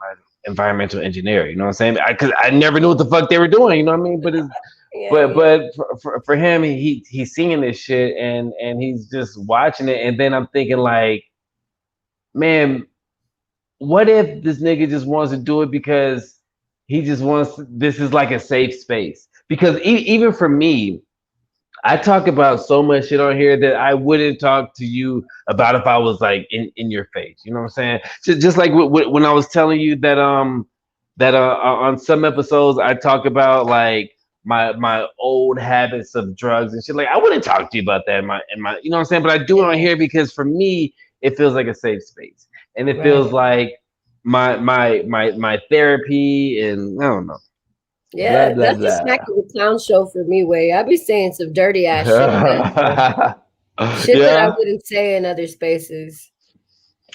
environmental engineer, you know what I'm saying? Because I never knew what the fuck they were doing, you know what I mean? But it's Yeah, but yeah. but for him, he's seeing this shit and he's just watching it, and then I'm thinking like, man, what if this nigga just wants to do it because he just wants this is like a safe space? Because even for me, I talk about so much shit on here that I wouldn't talk to you about if I was like in your face. You know what I'm saying? Just like when I was telling you that on some episodes I talk about like my old habits of drugs and shit. Like I wouldn't talk to you about that in my you know what I'm saying? But I do it on Yeah. here because for me it feels like a safe space and it feels Right. like my therapy and I don't know blah Yeah, blah that's a smack blah. of the clown show for me, way. I be saying some dirty ass shit on that show. Shit that I Yeah. wouldn't say in other spaces.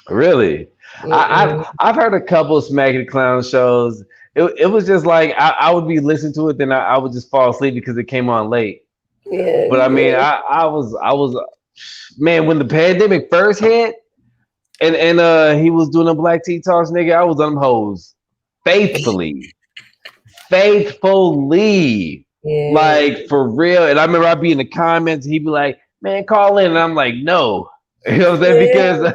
Really? Mm-mm. I've heard a couple of Smack the Clown shows. It was just like I would be listening to it, then I would just fall asleep because it came on late. Yeah, But I mean, yeah. I was man when the pandemic first hit and he was doing a black tea talks, nigga. I was on them hoes faithfully, faithfully, Yeah. like for real. And I remember I'd be in the comments, he'd be like, "Man, call in," and I'm like, "No." You know what I'm saying? Yeah.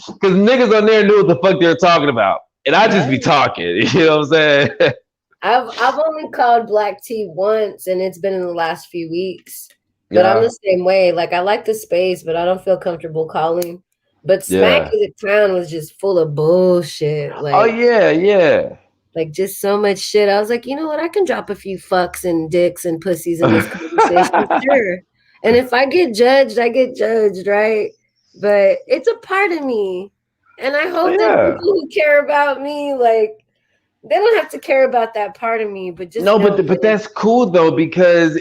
Because niggas on there knew what the fuck they were talking about, and I just be Right. talking. You know what I'm saying? I've only called black tea once, and it's been in the last few weeks. But I'm Yeah, the same way. Like I like the space, but I don't feel comfortable calling. But Smack yeah. the Clown was just full of bullshit. Oh yeah, yeah. Like just so much shit. I was like, you know what? I can drop a few fucks and dicks and pussies in this conversation, sure. And if I get judged, I get judged, right? But it's a part of me. And I Oh hope that yeah. people who care about me, like, they don't have to care about that part of me, but just No, know but that that's cool though because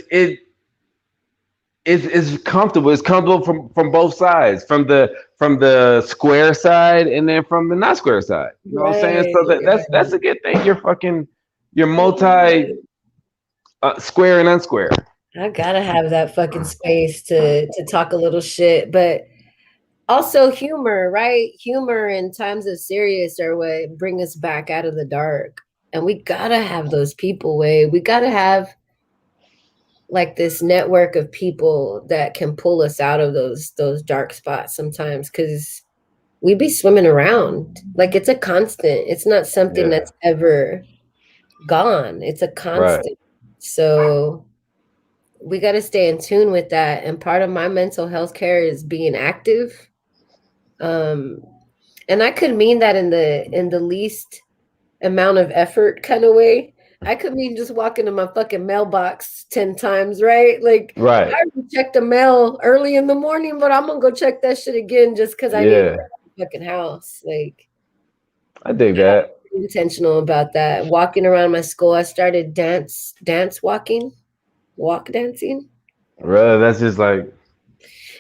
it's comfortable. It's comfortable from both sides, from the square side and then from the not square side. You know what I'm saying? So right, that's a good thing. You're multi right. square and unsquare. I gotta have that fucking space to talk a little shit, but also humor, right? Humor in times of serious are what bring us back out of the dark. And we gotta have those people, way. We gotta have like this network of people that can pull us out of those dark spots sometimes because we be swimming around. Like it's a constant. It's not something Yeah. that's ever gone. It's a Right. constant. So we got to stay in tune with that. And part of my mental health care is being active. Um, and I could mean that in the least amount of effort kind of way. I could mean just walking to my fucking mailbox 10 times, right? Like Right. I already checked the mail early in the morning, but I'm gonna go check that shit again just because I need to Yeah. clear the fucking house. Like I dig I gotta that. be intentional about that. Walking around my school, I started dance walking, walk dancing. Really, that's just like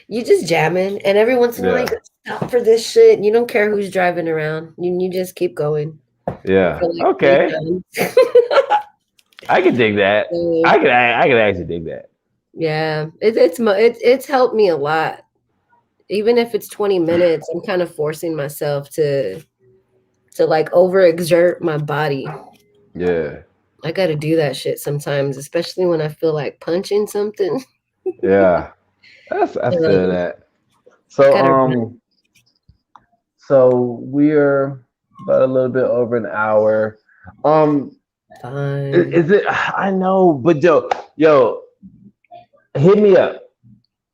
You just jamming, and every once in a while you yeah. gotta stop for this shit. You don't care who's driving around. You just keep going Yeah. for like three Okay. times. I can dig that. So, I could actually dig that. yeah, it's helped me a lot. Even if it's 20 minutes, I'm kind of forcing myself to like overexert my body. Yeah. I got to do that shit sometimes, especially when I feel like punching something. Yeah, I feel Um, that. I So gotta so we're about a little bit over an hour. Um, fine. is it? I know, but yo, hit me up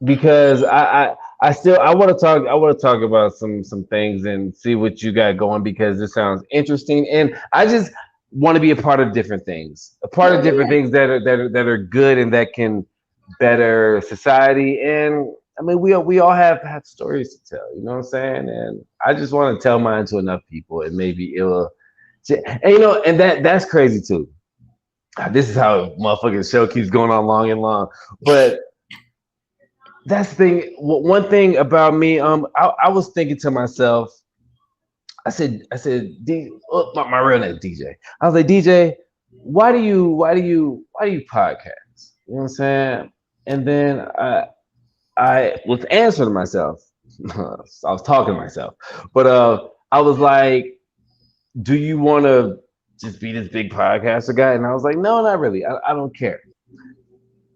because I still I want to talk about some things and see what you got going because this sounds interesting and I just want to be a part of different things, a part of Hell different yeah. things that are good and that can better society. And I mean, we all have stories to tell, you know what I'm saying? And I just want to tell mine to enough people, and maybe it will. And and that's crazy too. This is how motherfucking show keeps going on long and long, but that's the thing. One thing about me, I was thinking to myself, I said, my real name is DJ. I was like, DJ, why do you podcast? You know what I'm saying? And then I was answering myself. I was talking to myself, but I was like, do you want to just be this big podcaster guy? And I was like, no, not really. I don't care.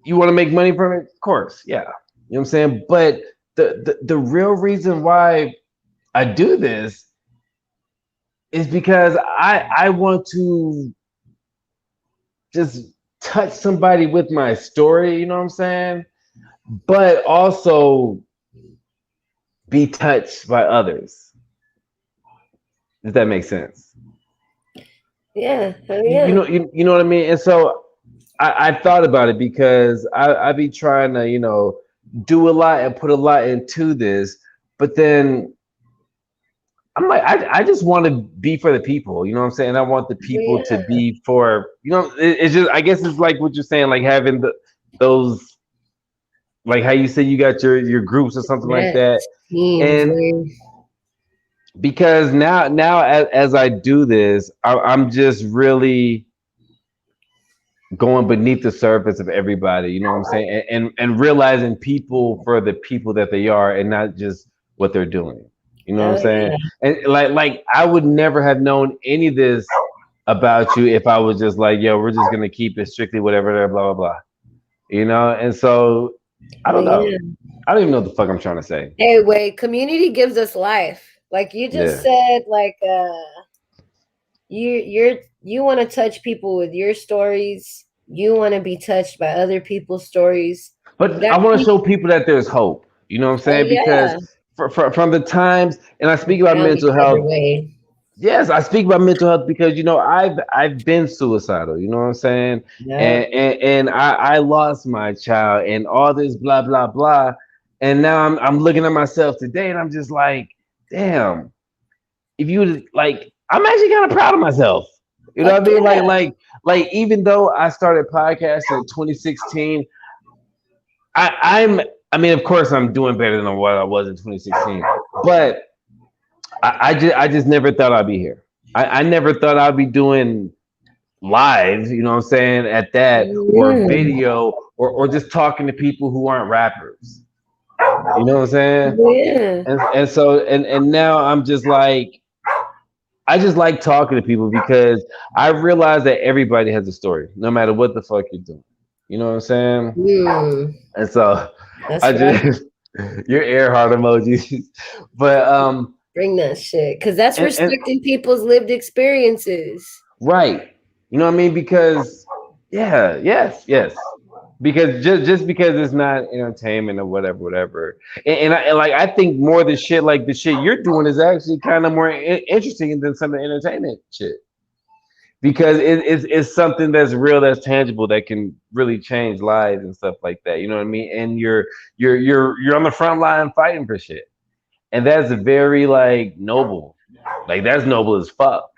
You want to make money from it? Of course, yeah. You know what I'm saying? But the real reason why I do this is because I want to just touch somebody with my story, you know what I'm saying? But also be touched by others. Does that make sense? Yeah. Hell You yeah. know you know what I mean? And so I thought about it because I be trying to, do a lot and put a lot into this, but then I'm like, I just want to be for the people, you know what I'm saying? I want the people to Yeah. be for, it's just, I guess it's like what you're saying, like having those, like how you say you got your groups or something like that. Yes. Teams, And man. because now as I do this, I'm just really going beneath the surface of everybody, you know what I'm saying? And realizing people for the people that they are and not just what they're doing. You know what I'm Hell saying? yeah. And like I would never have known any of this about you if I was just like, yo, we're just gonna keep it strictly whatever, blah blah blah. And so I Hell don't yeah. know. I don't even know what the fuck I'm trying to say. Hey, wait, community gives us life. Like you just Yeah. said, like you want to touch people with your stories. You want to be touched by other people's stories. But I That want to keeps show people that there's hope. You know what I'm hell saying? Because yeah. from the times, and I We speak about found each mental other health. way. Yes, I speak about mental health because I've been suicidal. You know what I'm saying? Yep. And I lost my child and all this blah blah blah. And now I'm looking at myself today and I'm just like, damn. If you like, I'm actually kind of proud of myself. You know Fuck what I mean? yeah. Like even though I started podcasting in 2016, I'm I mean, of course, I'm doing better than what I was in 2016, but I just never thought I'd be here. I never thought I'd be doing live, you know what I'm saying, at that or Yeah. video or just talking to people who aren't rappers. You know what I'm saying? Yeah. And now I'm just like I just like talking to people because I realize that everybody has a story, no matter what the fuck you're doing. You know what I'm saying? Mm, And so that's I right. just your air heart emojis. But Bring that shit. Cause that's and respecting people's lived experiences. right. You know what I mean? Because yeah, yes. Because just because it's not entertainment or whatever. And like I think more the shit like the shit you're doing is actually kind of more interesting than some of the entertainment shit. Because it's something that's real, that's tangible, that can really change lives and stuff like that. You know what I mean? And you're on the front line fighting for shit. And that's very like noble. Like that's noble as fuck.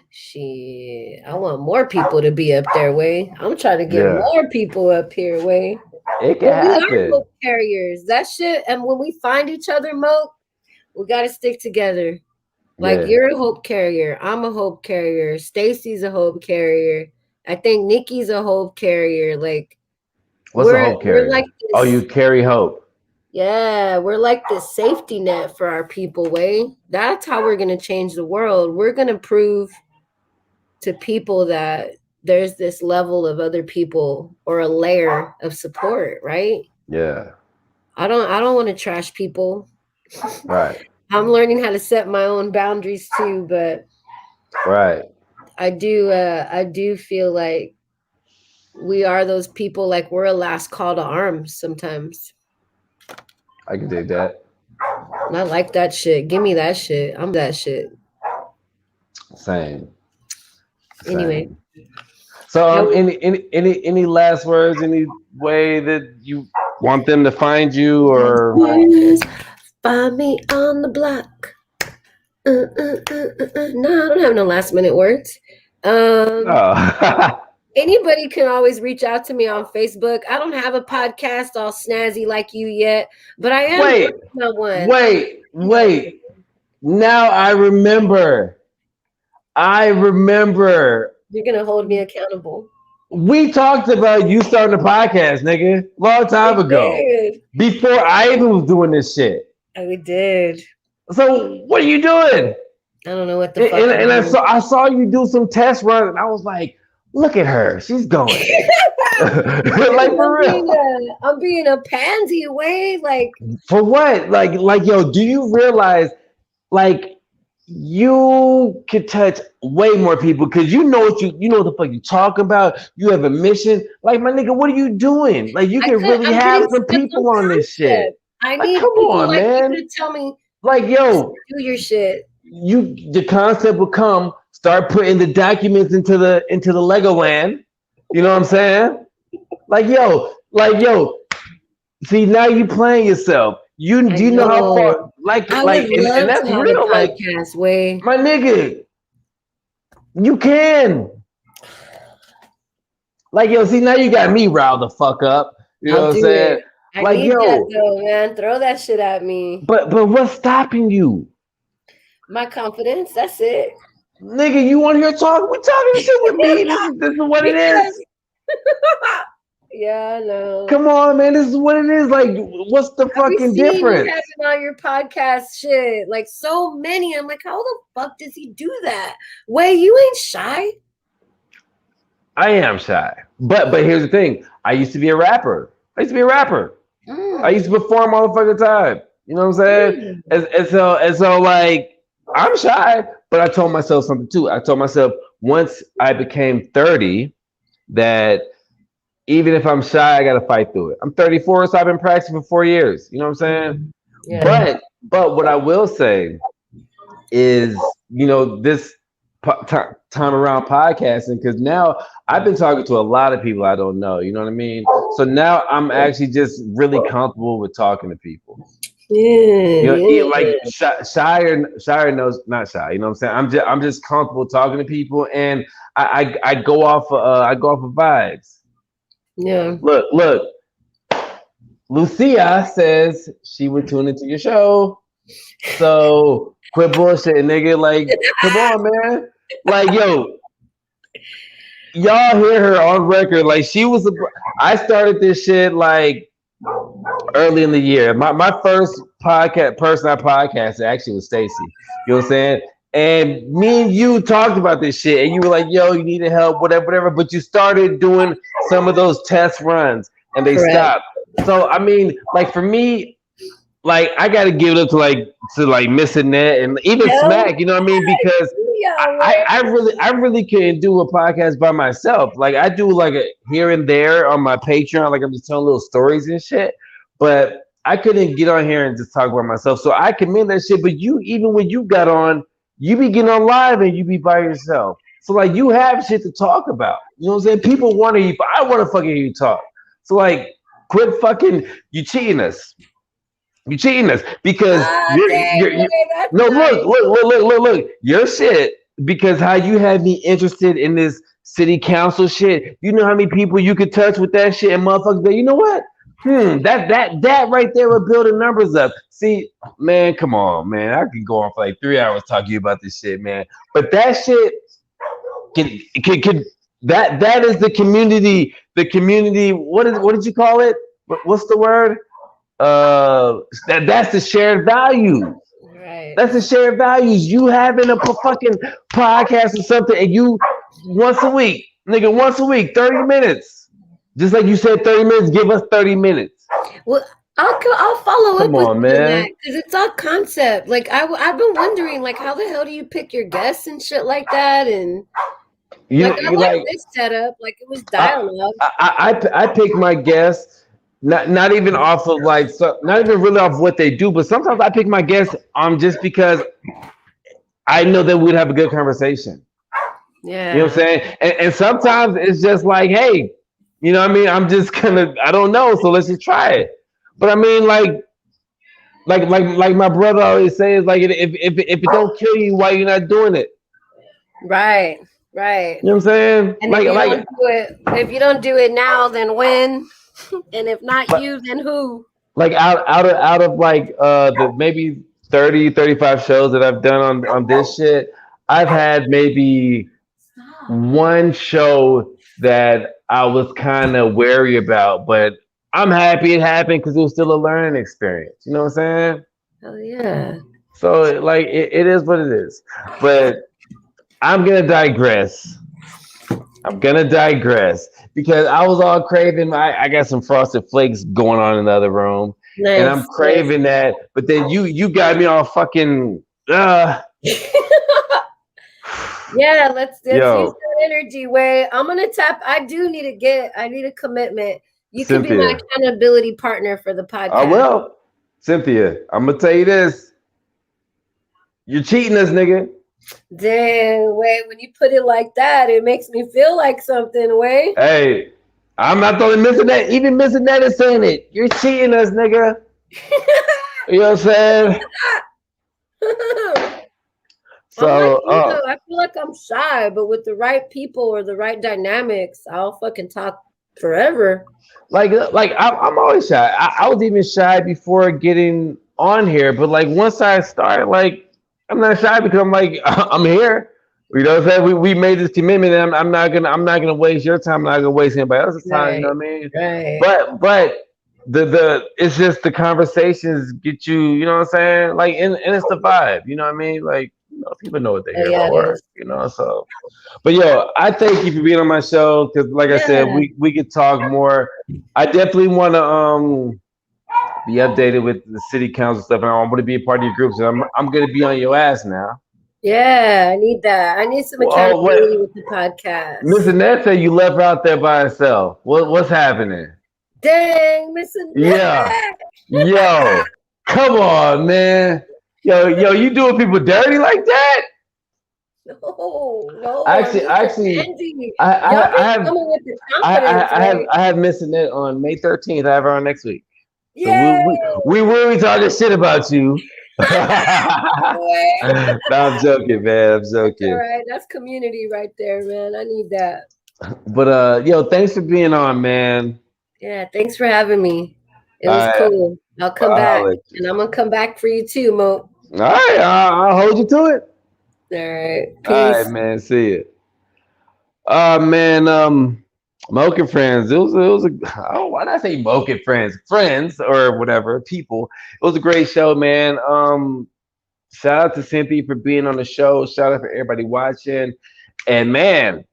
Shit. I want more people to be up their way. I'm trying to get Yeah. more people up here way. It can But we are happen. hope carriers. That shit. And when we find each other, Moke, we gotta stick together. Like Yeah. you're a hope carrier. I'm a hope carrier. Stacy's a hope carrier. I think Nikki's a hope carrier. Like What's a hope we're like carrier? Oh, you this. carry hope. Yeah, we're like this safety net for our people, way. That's how we're gonna change the world. We're gonna prove to people that there's this level of other people or a layer of support, right? Yeah. I don't want to trash people. Right. I'm learning how to set my own boundaries too, but Right. I do feel like we are those people, like we're a last call to arms sometimes. I can dig that. And I like that shit. Give me that shit. I'm that shit. Same. Anyway. Same. So any last words, any way that you want them to find you, or Find me on the block. No, I don't have no last minute words. oh. Anybody can always reach out to me on Facebook. I don't have a podcast all snazzy like you yet, but I am Wait, working on one. wait. Now I remember. You're gonna hold me accountable. We talked about you starting a podcast, nigga, long time ago. Did. Before I even was doing this shit. We did. So what are you doing? I don't know what the fuck. And I saw you do some test runs, and I was like, look at her, she's going. Like for real. I'm being a pansy way, like for what? Like yo, do you realize like you could touch way more people because you know what the fuck you talking about. You have a mission. Like my nigga, what are you doing? Like you can really have some people on this shit. I like, need come people on, like man. you to tell me, like yo, do your shit. The concept will come. Start putting the documents into the Legoland. You know what I'm saying? Like yo. See, now you playing yourself. Do you know how far? And that's real. Like, way. My nigga, you can. Like yo, see now you got me riled the fuck up. You know what I'm saying? I need that though, man. Throw that shit at me. But what's stopping you? My confidence. That's it. Nigga, you want to hear talk? We talking shit with me. This is what it is. Yeah, I know. Come on, man. This is what it is. Like, what's the fucking difference? You having on your podcast shit, like so many. I'm like, how the fuck does he do that? Wait, you ain't shy? I am shy, but here's the thing. I used to be a rapper. I used to perform all the fucking time. You know what I'm saying? And so like I'm shy, but I told myself something too. I told myself once I became 30 that even if I'm shy, I gotta fight through it. I'm 34, so I've been practicing for 4 years. You know what I'm saying? Yeah. But what I will say is, this time around podcasting, because now I've been talking to a lot of people I don't know. You know what I mean? So now I'm actually just really comfortable with talking to people. Like shy knows not shy. You know what I'm saying? I'm just comfortable talking to people, and I go off of vibes. Yeah. Look. Lucia says she would tune into your show. So quit bullshitting, nigga. Like, come on, man. Like, yo, y'all hear her on record. Like, I started this shit like early in the year. My first person I podcasted actually was Stacy. You know what I'm saying? And me and you talked about this shit, and you were like, yo, you need help, whatever. But you started doing some of those test runs, and they stopped. So, I mean, like, for me, like, I got to give it up to Missing Net and even Smack, you know what I mean? Because I really couldn't do a podcast by myself. Like, I do, like, a here and there on my Patreon. Like, I'm just telling little stories and shit. But I couldn't get on here and just talk about myself. So I commend that shit. But even when you got on, you be getting on live and you be by yourself. So like you have shit to talk about. You know what I'm saying? People want to hear, but I want to fucking hear you talk. So like quit fucking you cheating us. You cheating us because you're no look. Your shit, because how you had me interested in this city council shit. You know how many people you could touch with that shit and motherfuckers go, you know what? That right there would build the numbers up. See, man, come on, man. I could go on for like 3 hours talking to you about this shit, man. But that shit can that is the community. The community. What did you call it? What's the word? That's the shared value. Right. That's the shared values. You having a fucking podcast or something, and you once a week. Nigga, once a week, 30 minutes. Just like you said, 30 minutes, give us 30 minutes. Well, I'll follow Come up with on, you on that man. because it's all concept. Like I've been wondering, like, how the hell do you pick your guests and shit like that? And like I You like like this setup. Like it was I dialogue. I pick my guests not even off of like not even really off of what they do, but sometimes I pick my guests just because I know that we'd have a good conversation. You know what I'm Yeah. saying? And sometimes it's just like, hey, you know what I mean? I'm just gonna I don't know, so let's just try it. But I mean, like my brother always says, like if it don't kill you, why you not doing it? Right. Right. You know what I'm saying? And if you don't do it now, then when? And if not Like you, then who? like out of like the maybe 30 35 shows that I've done on this shit, I've had maybe one show that I was kind of wary about, but I'm happy it happened because it was still a learning experience. You know what I'm saying? Oh yeah. So like it is what it is. But I'm gonna digress. I'm gonna digress because I was all craving. I got some frosted flakes going on in the other room, and I'm Nice. Nice. craving that. But then you got me all fucking Yeah, let's use yo, that energy way. I'm gonna tap. I need a commitment. You can be my Cynthia. accountability partner for the I podcast. will, Cynthia. I'm gonna tell you this. You're cheating us, nigga. Dang, way when you put it like that, it makes me feel like something, way. Hey, I'm not the only missing that. Even missing that is saying it. You're cheating us, nigga. You know what I'm saying? I'm like So, you though. I feel like I'm shy, but with the right people or the right dynamics, I'll fucking talk forever. I'm always shy. I was even shy before getting on here, but like once I started, like I'm not shy because I'm like I'm here. You know what I'm saying? We made this commitment, and I'm not gonna waste your time. I'm not gonna waste anybody else's time. You know Right, what I mean? right. But the it's just the conversations get you. You know what I'm saying? Like and it's the vibe. You know what I mean? Like people know what they're Oh here yeah, it for. is. You know, so. But yo, I thank you for being on my show because, like I said, Yeah. we could talk more. I definitely want to be updated with the city council stuff, and I want to be a part of your group. So I'm gonna be on your ass now. Yeah, I need that. I need some Well, accountability what with the podcast. Mr. Ned said you left her out there by herself. What's happening? Dang, missing Yeah, that. yo, come on, man. Yo, you doing people dirty like that? No, no, I'm Actually, just actually, defending. I Y'all I, I be have coming with the confidence, right? I have Miss Annette on May 13th. I have her on next week. So Yay! we will be talking shit about you. No, Boy. I'm joking, man. I'm That's all joking. right. That's community right there, man. I need that. But yo, thanks for being on, man. Yeah, thanks for having me. It was I cool. I'll come I'll back, holler at you. and I'm gonna come back for you too, Mo. All right, I'll hold you to it. All right, All right, peace. man. See you. Man, Moke and friends. It was a oh, why did I say Moke and friends? Friends or whatever, people. It was a great show, man. Shout out to Cynthia for being on the show. Shout out for everybody watching. And man,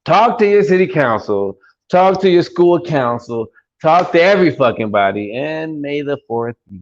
talk to your city council, talk to your school council, talk to every fucking body, and may the fourth be